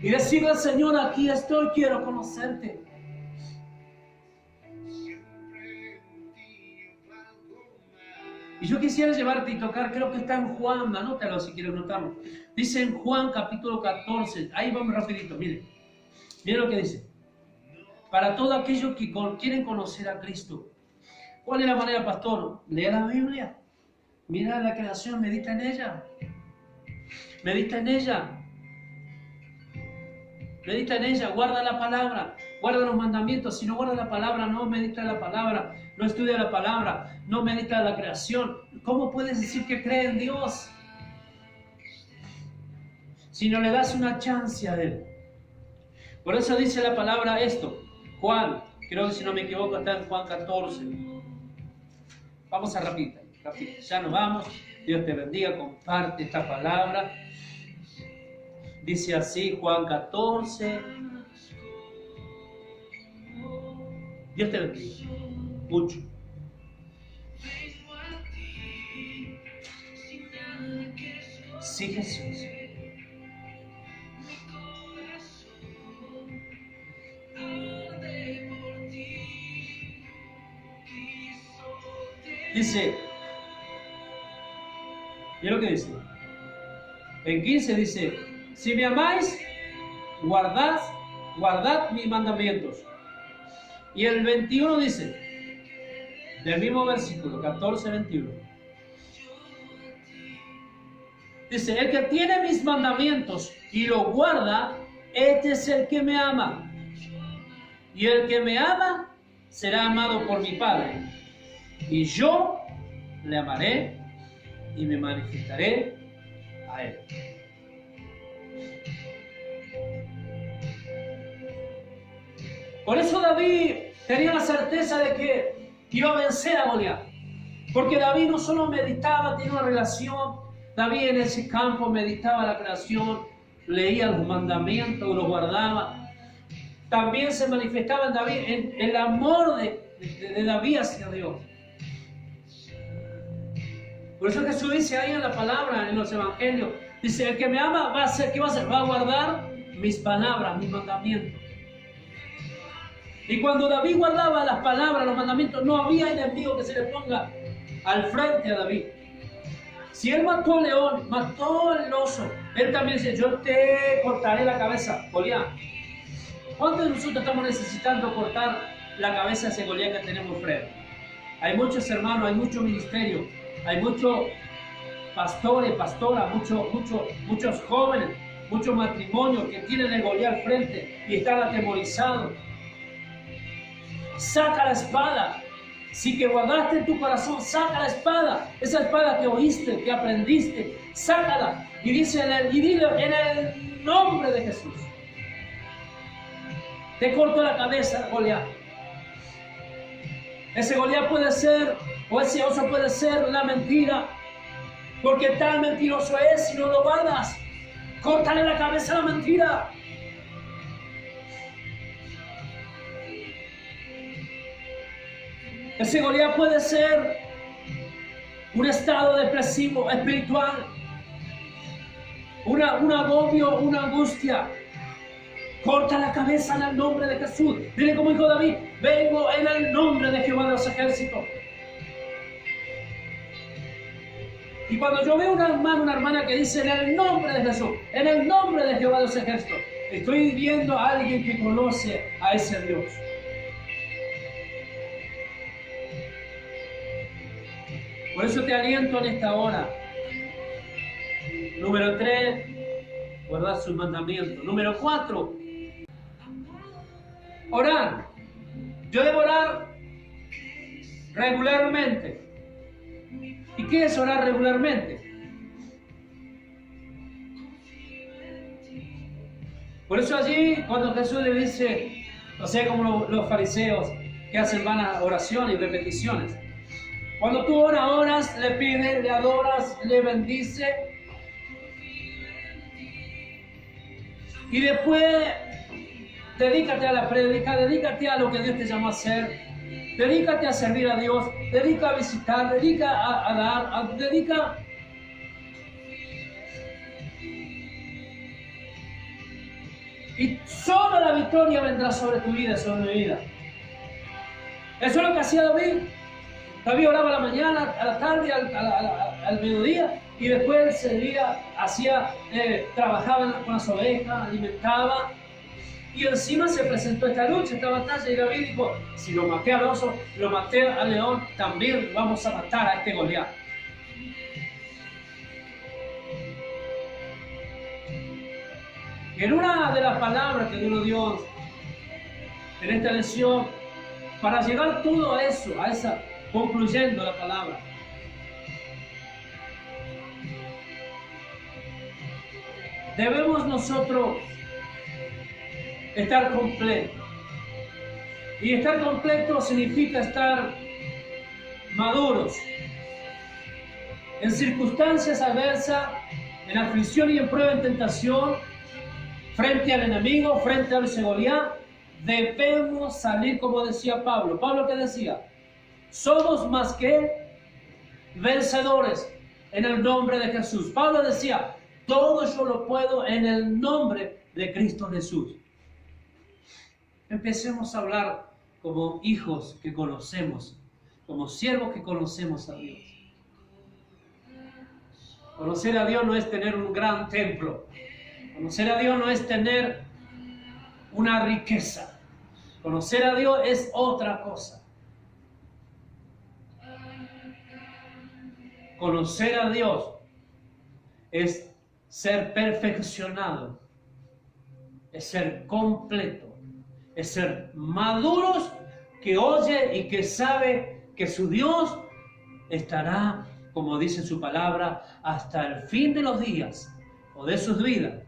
Y decirle al Señor, aquí estoy, quiero conocerte. Y yo quisiera llevarte y tocar, creo que está en Juan, anótalo si quieres notarlo. Dice en Juan capítulo 14, ahí vamos rapidito, miren. Miren lo que dice. Para todos aquellos que quieren conocer a Cristo. ¿Cuál es la manera, pastor? Lea la Biblia. Mira la creación, medita en ella. Medita en ella. Medita en ella, guarda la palabra, guarda los mandamientos. Si no guarda la palabra, no medita la palabra, no estudia la palabra, no medita la creación. ¿Cómo puedes decir que cree en Dios si no le das una chance a Él? Por eso dice la palabra esto. Juan, creo que si no me equivoco está en Juan 14. Vamos a rápido. Ya nos vamos. Dios te bendiga, comparte esta palabra. Dice así Juan 14. Dios te bendiga. Mucho. Sí, Jesús. Dice, mira lo que dice. En 15 dice, si me amáis, guardad mis mandamientos. Y el 21 dice, del mismo versículo, 14-21. Dice, el que tiene mis mandamientos y lo guarda, este es el que me ama. Y el que me ama será amado por mi Padre. Y yo le amaré y me manifestaré a Él. Por eso David tenía la certeza de que iba a vencer a Goliat. Porque David no solo meditaba, tenía una relación. David en ese campo meditaba la creación, leía los mandamientos, los guardaba. También se manifestaba en David en el amor de David hacia Dios. Por eso Jesús dice ahí en la palabra, en los evangelios, dice, el que me ama va a hacer, ¿qué va a hacer? Va a guardar mis palabras, mis mandamientos. Y cuando David guardaba las palabras, los mandamientos, no había enemigo que se le ponga al frente a David. Si él mató al león, mató al oso, él también dice, yo te cortaré la cabeza, Goliat. ¿Cuántos de nosotros estamos necesitando cortar la cabeza de ese Goliat que tenemos frente? Hay muchos hermanos, hay mucho ministerio, hay muchos pastores, pastoras, muchos jóvenes, muchos matrimonios que tienen el Goliat al frente y están atemorizados. Saca la espada. Si que guardaste en tu corazón, saca la espada. Esa espada que oíste, que aprendiste, sácala. Y dice dile en el nombre de Jesús. Te corto la cabeza, Goliat. Ese Goliat puede ser, o ese oso puede ser la mentira. Porque tan mentiroso es si no lo guardas. Córtale la cabeza a la mentira. Ese Goliat puede ser un estado depresivo, espiritual, un agobio, una angustia. Corta la cabeza en el nombre de Jesús. Dile como dijo David, vengo en el nombre de Jehová de los ejércitos. Y cuando yo veo una hermana que dice en el nombre de Jesús, en el nombre de Jehová de los ejércitos, estoy viendo a alguien que conoce a ese Dios. Por eso te aliento en esta hora. Número 3, guardar sus mandamientos. Número 4, orar. Yo debo orar regularmente. ¿Y qué es orar regularmente? Por eso allí, cuando Jesús le dice, o sea, como los fariseos que hacen vanas oraciones y repeticiones, cuando tú oras, le pides, le adoras, le bendices. Y después, dedícate a la prédica, dedícate a lo que Dios te llamó a hacer. Dedícate a servir a Dios, dedica a visitar, dedica a dar, dedica. Y solo la victoria vendrá sobre tu vida, sobre mi vida. Eso es lo que hacía David. David oraba a la mañana, a la tarde, al mediodía, y después él servía, trabajaba con las ovejas, alimentaba, y encima se presentó esta lucha, esta batalla, y David dijo, si lo maté al oso, lo maté al león, también vamos a matar a este Goliat. En una de las palabras que Dios nos dio en esta lección, para llegar todo a eso, concluyendo la palabra, debemos nosotros estar completos. Y estar completo significa estar maduros. En circunstancias adversas, en aflicción y en prueba, en tentación, frente al enemigo, frente al Goliat, debemos salir como decía Pablo. ¿Pablo qué decía? Somos más que vencedores en el nombre de Jesús. Pablo decía, todo yo lo puedo en el nombre de Cristo Jesús. Empecemos a hablar como hijos que conocemos, como siervos que conocemos a Dios. Conocer a Dios no es tener un gran templo. Conocer a Dios no es tener una riqueza. Conocer a Dios es otra cosa. Conocer a Dios es ser perfeccionado, es ser completo, es ser maduros, que oye y que sabe que su Dios estará, como dice su palabra, hasta el fin de los días o de sus vidas,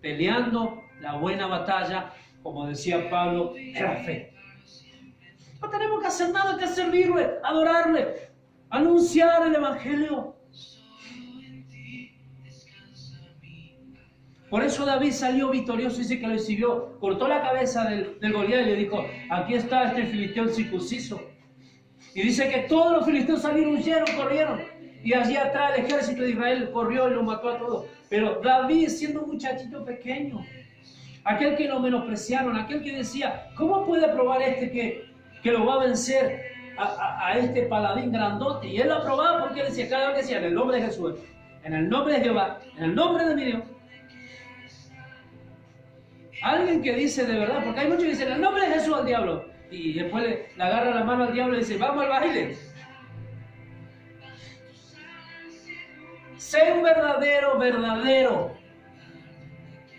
peleando la buena batalla, como decía Pablo, de la fe. No tenemos que hacer nada que servirle, adorarle, anunciar el Evangelio. Por eso David salió victorioso, dice que lo exhibió, cortó la cabeza del Goliat y le dijo, aquí está este filisteo circunciso. Y dice que todos los filisteos salieron, huyeron, corrieron. Y allí atrás el ejército de Israel corrió y lo mató a todos. Pero David, siendo un muchachito pequeño, aquel que lo menospreciaron, aquel que decía, ¿cómo puede probar que lo va a vencer a este paladín grandote? Y él lo aprobaba porque él decía, cada vez decía, en el nombre de Jesús, en el nombre de Jehová, en el nombre de mi Dios. Alguien que dice de verdad, porque hay muchos que dicen, en el nombre de Jesús al diablo. Y después le agarra la mano al diablo y dice, vamos al baile. Sé un verdadero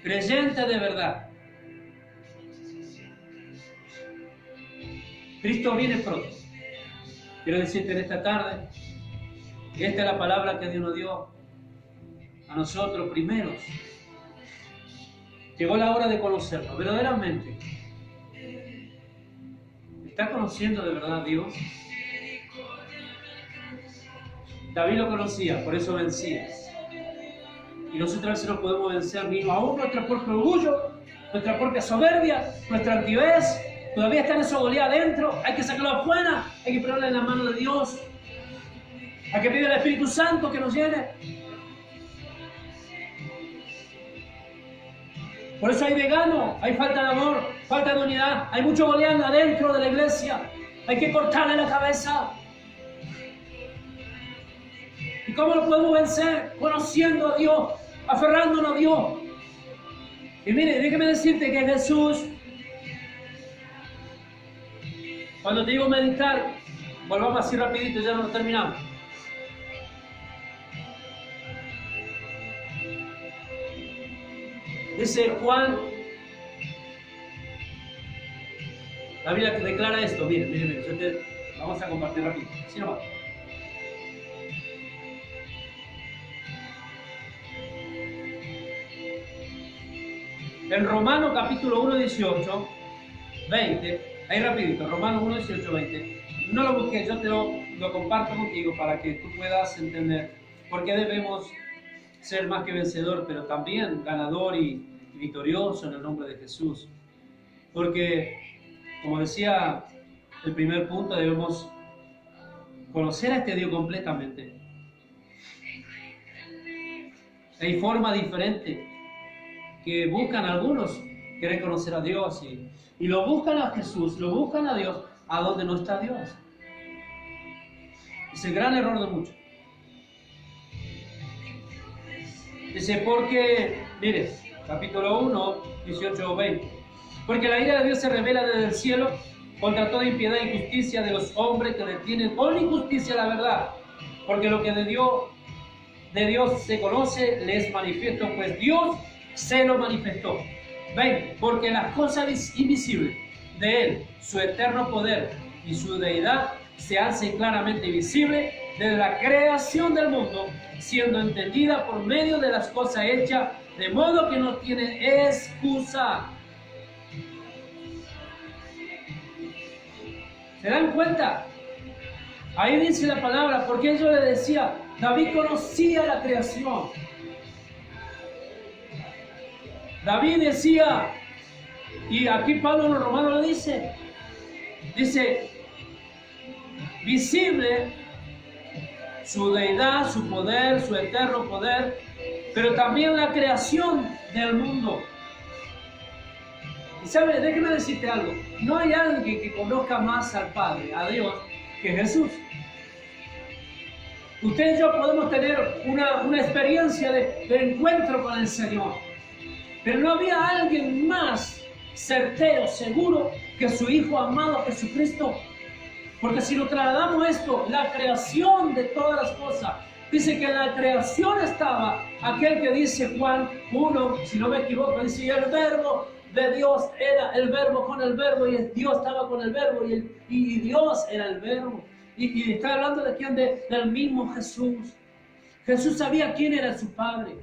creyente de verdad. Cristo viene pronto. Quiero decirte en esta tarde que esta es la palabra que Dios nos dio a nosotros primeros. Llegó la hora de conocerlo verdaderamente. ¿Está conociendo de verdad a Dios? David lo conocía, por eso vencía. Y nosotros a veces no podemos vencer ni aún nuestro propio orgullo, nuestra propia soberbia, nuestra altivez. Todavía está en eso Goliat adentro, hay que sacarlo afuera, hay que ponerle en la mano de Dios. Hay que pedir al Espíritu Santo que nos llene. Por eso hay vegano, hay falta de amor, falta de unidad, hay mucho Goliat adentro de la iglesia. Hay que cortarle la cabeza. ¿Y cómo lo podemos vencer? Conociendo a Dios, aferrándonos a Dios. Y mire, déjeme decirte que Jesús, cuando te digo meditar, volvamos así rapidito, ya no terminamos. Dice Juan, la Biblia declara esto, mire, vamos a compartir rápido, así nomás. En Romanos capítulo 1, 18, 20, ahí rapidito, Romanos 1, 18, 20. No lo busques, yo te lo comparto contigo para que tú puedas entender por qué debemos ser más que vencedor, pero también ganador y victorioso en el nombre de Jesús. Porque, como decía el primer punto, debemos conocer a este Dios completamente. Hay formas diferentes que buscan algunos quieren conocer a Dios y lo buscan a Jesús, lo buscan a Dios, a donde no está Dios. Es el gran error de muchos. Dice, porque, mire, capítulo 1, 18, 20. Porque la ira de Dios se revela desde el cielo contra toda impiedad e injusticia de los hombres que detienen con injusticia la verdad. Porque lo que de Dios se conoce le es manifiesto, pues Dios se lo manifestó. 20. Porque las cosas invisibles de Él, su eterno poder y su deidad, se hacen claramente visibles desde la creación del mundo, siendo entendida por medio de las cosas hechas, de modo que no tiene excusa. ¿Se dan cuenta? Ahí dice la palabra, porque yo le decía, David conocía la creación. David decía, y aquí Pablo en los Romanos lo dice, visible su deidad, su poder, su eterno poder, pero también la creación del mundo. Y sabe, déjeme decirte algo, no hay alguien que conozca más al Padre, a Dios, que Jesús. Usted y yo podemos tener una experiencia de encuentro con el Señor, pero no había alguien más certero, seguro, que su Hijo amado Jesucristo. Porque si lo trasladamos esto, la creación de todas las cosas, dice que en la creación estaba aquel que dice Juan 1, si no me equivoco, dice, el verbo de Dios era el verbo con el verbo, y Dios estaba con el verbo, y Dios era el verbo. Y está hablando de quién, del mismo Jesús. Jesús sabía quién era su Padre.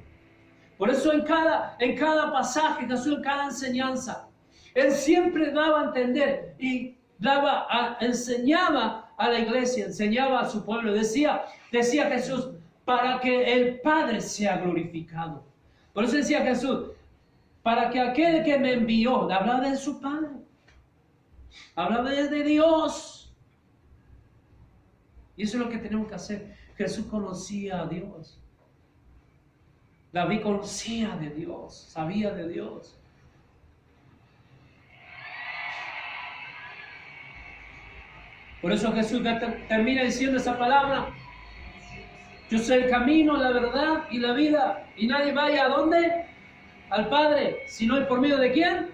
Por eso en cada pasaje, Jesús en cada enseñanza, Él siempre daba a entender y enseñaba a la iglesia, enseñaba a su pueblo. Decía Jesús, para que el Padre sea glorificado. Por eso decía Jesús, para que aquel que me envió, hablaba de su Padre, hablaba de Dios. Y eso es lo que tenemos que hacer. Jesús conocía a Dios. David conocía de Dios, sabía de Dios. Por eso Jesús termina diciendo esa palabra. Yo soy el camino, la verdad y la vida. Y nadie vaya ¿a dónde? Al Padre. Si no es por medio de ¿quién?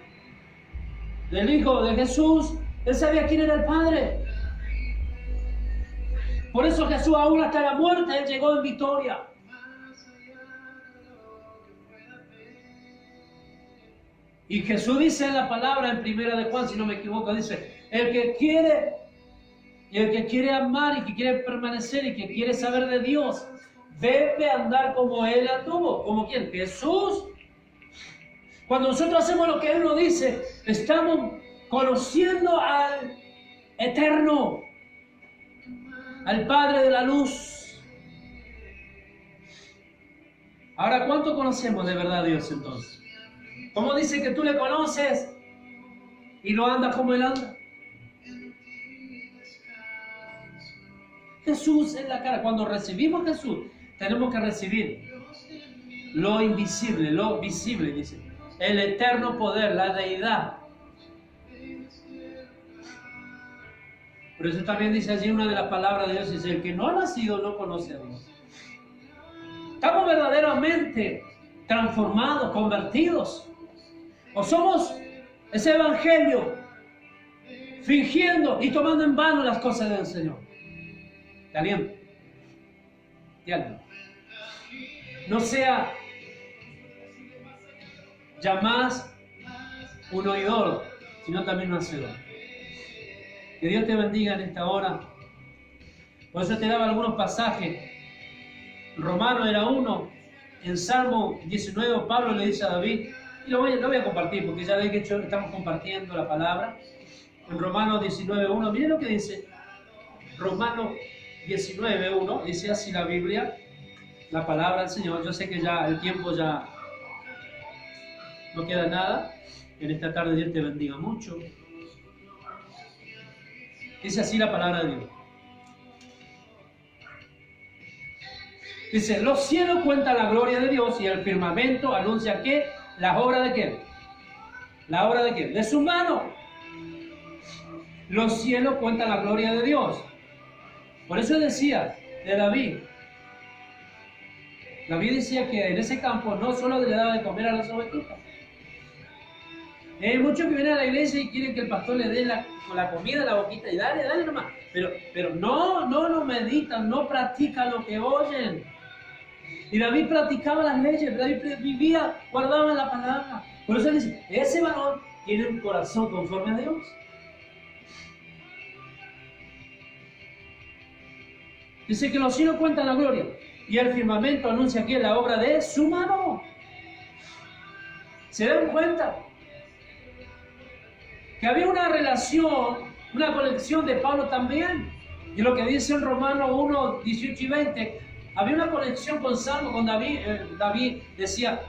Del Hijo, de Jesús. Él sabía quién era el Padre. Por eso Jesús aún hasta la muerte, Él llegó en victoria. Y Jesús dice en la palabra en 1 de Juan, si no me equivoco, dice, el que quiere amar y que quiere permanecer y que quiere saber de Dios, debe andar como Él anduvo. ¿Como quién? Jesús. Cuando nosotros hacemos lo que Él nos dice, estamos conociendo al Eterno, al Padre de la luz. Ahora, ¿cuánto conocemos de verdad a Dios entonces? ¿Cómo dice que tú le conoces y no andas como Él anda? Jesús en la cara. Cuando recibimos a Jesús, tenemos que recibir lo invisible, lo visible, dice. El eterno poder, la deidad. Por eso también dice allí una de las palabras de Dios, dice, el que no ha nacido no conoce a Dios. Estamos verdaderamente transformados, convertidos. O somos ese evangelio fingiendo y tomando en vano las cosas del Señor. Te aliento. Te aliento. No sea ya más un oidor, sino también un hacedor. Que Dios te bendiga en esta hora. Por eso te daba algunos pasajes. Romano era uno. En Salmo 19 Pablo le dice a David, y lo voy a compartir porque ya ve que estamos compartiendo la palabra. En Romano 19.1, miren lo que dice. Romano 19.1, dice así la Biblia, la palabra del Señor. Yo sé que ya el tiempo ya no queda nada. En esta tarde Dios te bendiga mucho. Dice así la palabra de Dios. Dice, los cielos cuentan la gloria de Dios y el firmamento anuncia que las obras de ¿qué? ¿La obra de qué? De su mano. Los cielos cuentan la gloria de Dios. Por eso decía de David. David decía que en ese campo no solo le daba de comer a las ovejitas. Hay muchos que vienen a la iglesia y quieren que el pastor le dé la comida a la boquita y dale nomás. Pero no meditan, no practican lo que oyen. Y David practicaba las leyes, David vivía, guardaba la palabra. Por eso él dice, ese varón tiene un corazón conforme a Dios. Dice que los cielos cuentan la gloria y el firmamento anuncia aquí la obra de su mano. ¿Se dan cuenta? Que había una relación, una conexión de Pablo también. Y lo que dice en Romanos 1, 18 y 20, había una conexión con Salmo, con David. David decía,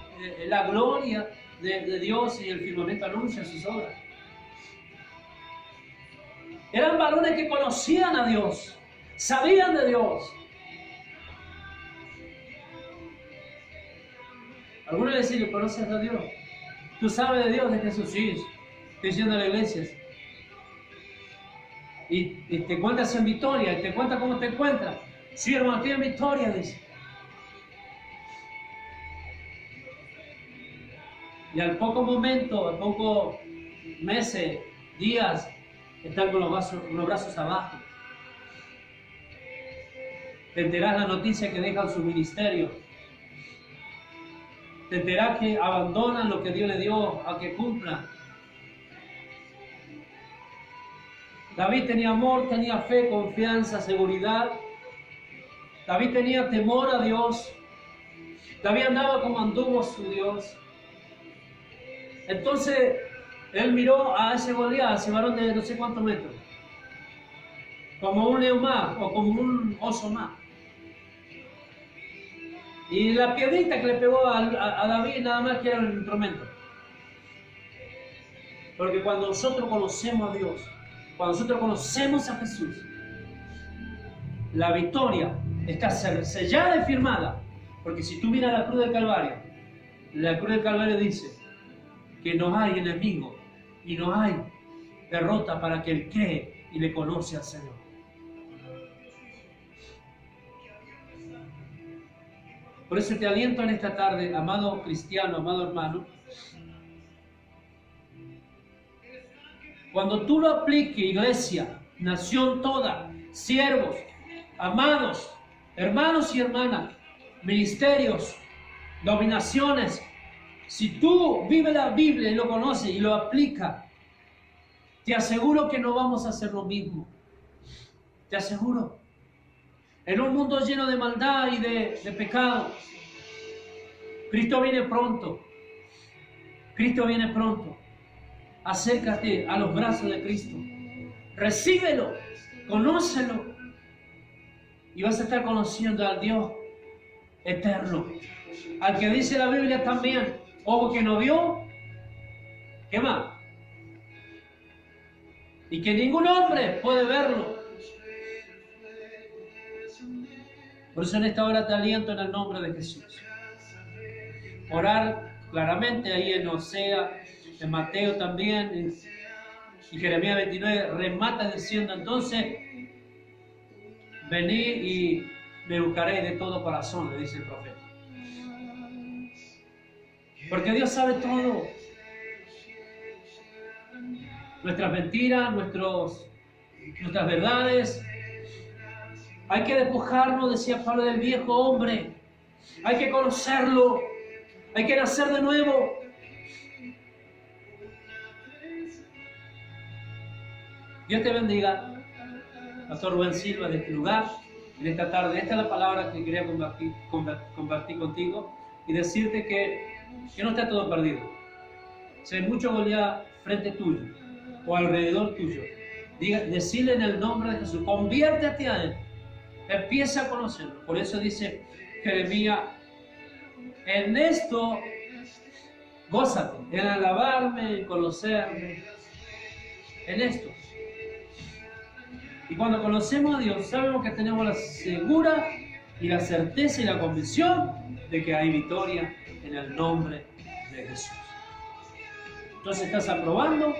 la gloria de Dios y el firmamento anuncia sus obras. Eran varones que conocían a Dios, sabían de Dios. Algunos le decían, ¿conoces a Dios? ¿Tú sabes de Dios, de Jesús? Sí, estoy yendo a la iglesia. Y te cuentas en victoria, y te cuentas cómo te encuentras. Sí, hermano, estoy en victoria, dice. Y al poco momento, al poco meses, días, están con los brazos abajo. Te enterás la noticia que dejan su ministerio. Te enterás que abandonan lo que Dios le dio a que cumplan. David tenía amor, tenía fe, confianza, seguridad. David tenía temor a Dios. David andaba como anduvo su Dios. Entonces, él miró a ese Goliat, a ese varón de no sé cuántos metros, como un león más o como un oso más. Y la piedrita que le pegó a David nada más que era un instrumento. Porque cuando nosotros conocemos a Dios, cuando nosotros conocemos a Jesús, la victoria está sellada y firmada. Porque si tú miras la cruz del Calvario dice que no hay enemigo y no hay derrota para que él cree y le conoce al Señor. Por eso te aliento en esta tarde, amado cristiano, amado hermano. Cuando tú lo apliques, iglesia, nación toda, siervos, amados, hermanos y hermanas, ministerios, dominaciones, si tú vives la Biblia y lo conoces y lo aplicas, te aseguro que no vamos a hacer lo mismo. Te aseguro. En un mundo lleno de maldad y de pecado, Cristo viene pronto. Cristo viene pronto. Acércate a los brazos de Cristo. Recíbelo, conócelo. Y vas a estar conociendo al Dios eterno. Al que dice la Biblia también, ojo que no vio, ¿qué más? Y que ningún hombre puede verlo. Por eso en esta hora te aliento en el nombre de Jesús. Orar claramente ahí en Osea, en Mateo también, y Jeremías 29 remata diciendo entonces, venid y me buscaréis de todo corazón, le dice el profeta. Porque Dios sabe todo. Nuestras mentiras, nuestras verdades. Hay que despojarnos, decía Pablo, del viejo hombre. Hay que conocerlo. Hay que nacer de nuevo. Dios te bendiga. Pastor Rubén Silva de este lugar, en esta tarde. Esta es la palabra que quería compartir contigo y decirte que no está todo perdido. Si hay mucho Goliat frente tuyo o alrededor tuyo, decirle en el nombre de Jesús, conviértete a Él. Empieza a conocerlo. Por eso dice Jeremías, en esto gózate, en alabarme, en conocerme, en esto. Y cuando conocemos a Dios, sabemos que tenemos la segura y la certeza y la convicción de que hay victoria en el nombre de Jesús. Entonces estás aprobando,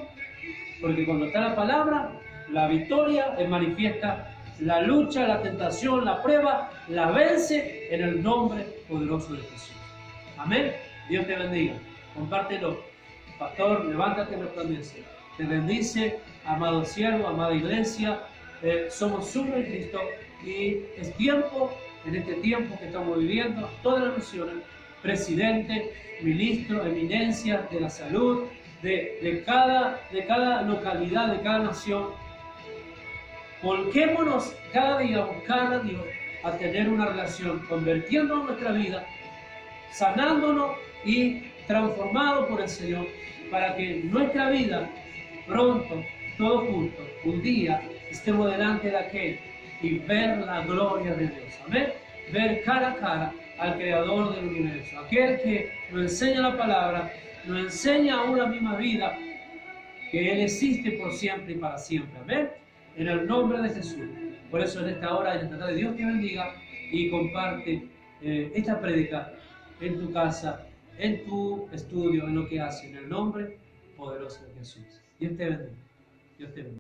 porque cuando está la palabra, la victoria es manifiesta. La lucha, la tentación, la prueba, la vence en el nombre poderoso de Jesús. Amén. Dios te bendiga. Compártelo. Pastor, levántate y resplandece. Te bendice, amado siervo, amada iglesia. Somos uno en Cristo y es tiempo, en este tiempo que estamos viviendo, todas las naciones, presidente, ministro, eminencia de la salud, de cada localidad, de cada nación. Volquémonos cada día a buscar a Dios, a tener una relación, convirtiendo nuestra vida, sanándonos y transformados por el Señor, para que nuestra vida pronto, todos juntos, un día estemos delante de aquel y ver la gloria de Dios. Amén. Ver cara a cara al Creador del universo, aquel que nos enseña la palabra, nos enseña aún la misma vida, que Él existe por siempre y para siempre. Amén. En el nombre de Jesús. Por eso en esta hora, en esta tarde, Dios te bendiga y comparte esta prédica en tu casa, en tu estudio, en lo que haces, en el nombre poderoso de Jesús. Dios te bendiga. Dios te bendiga.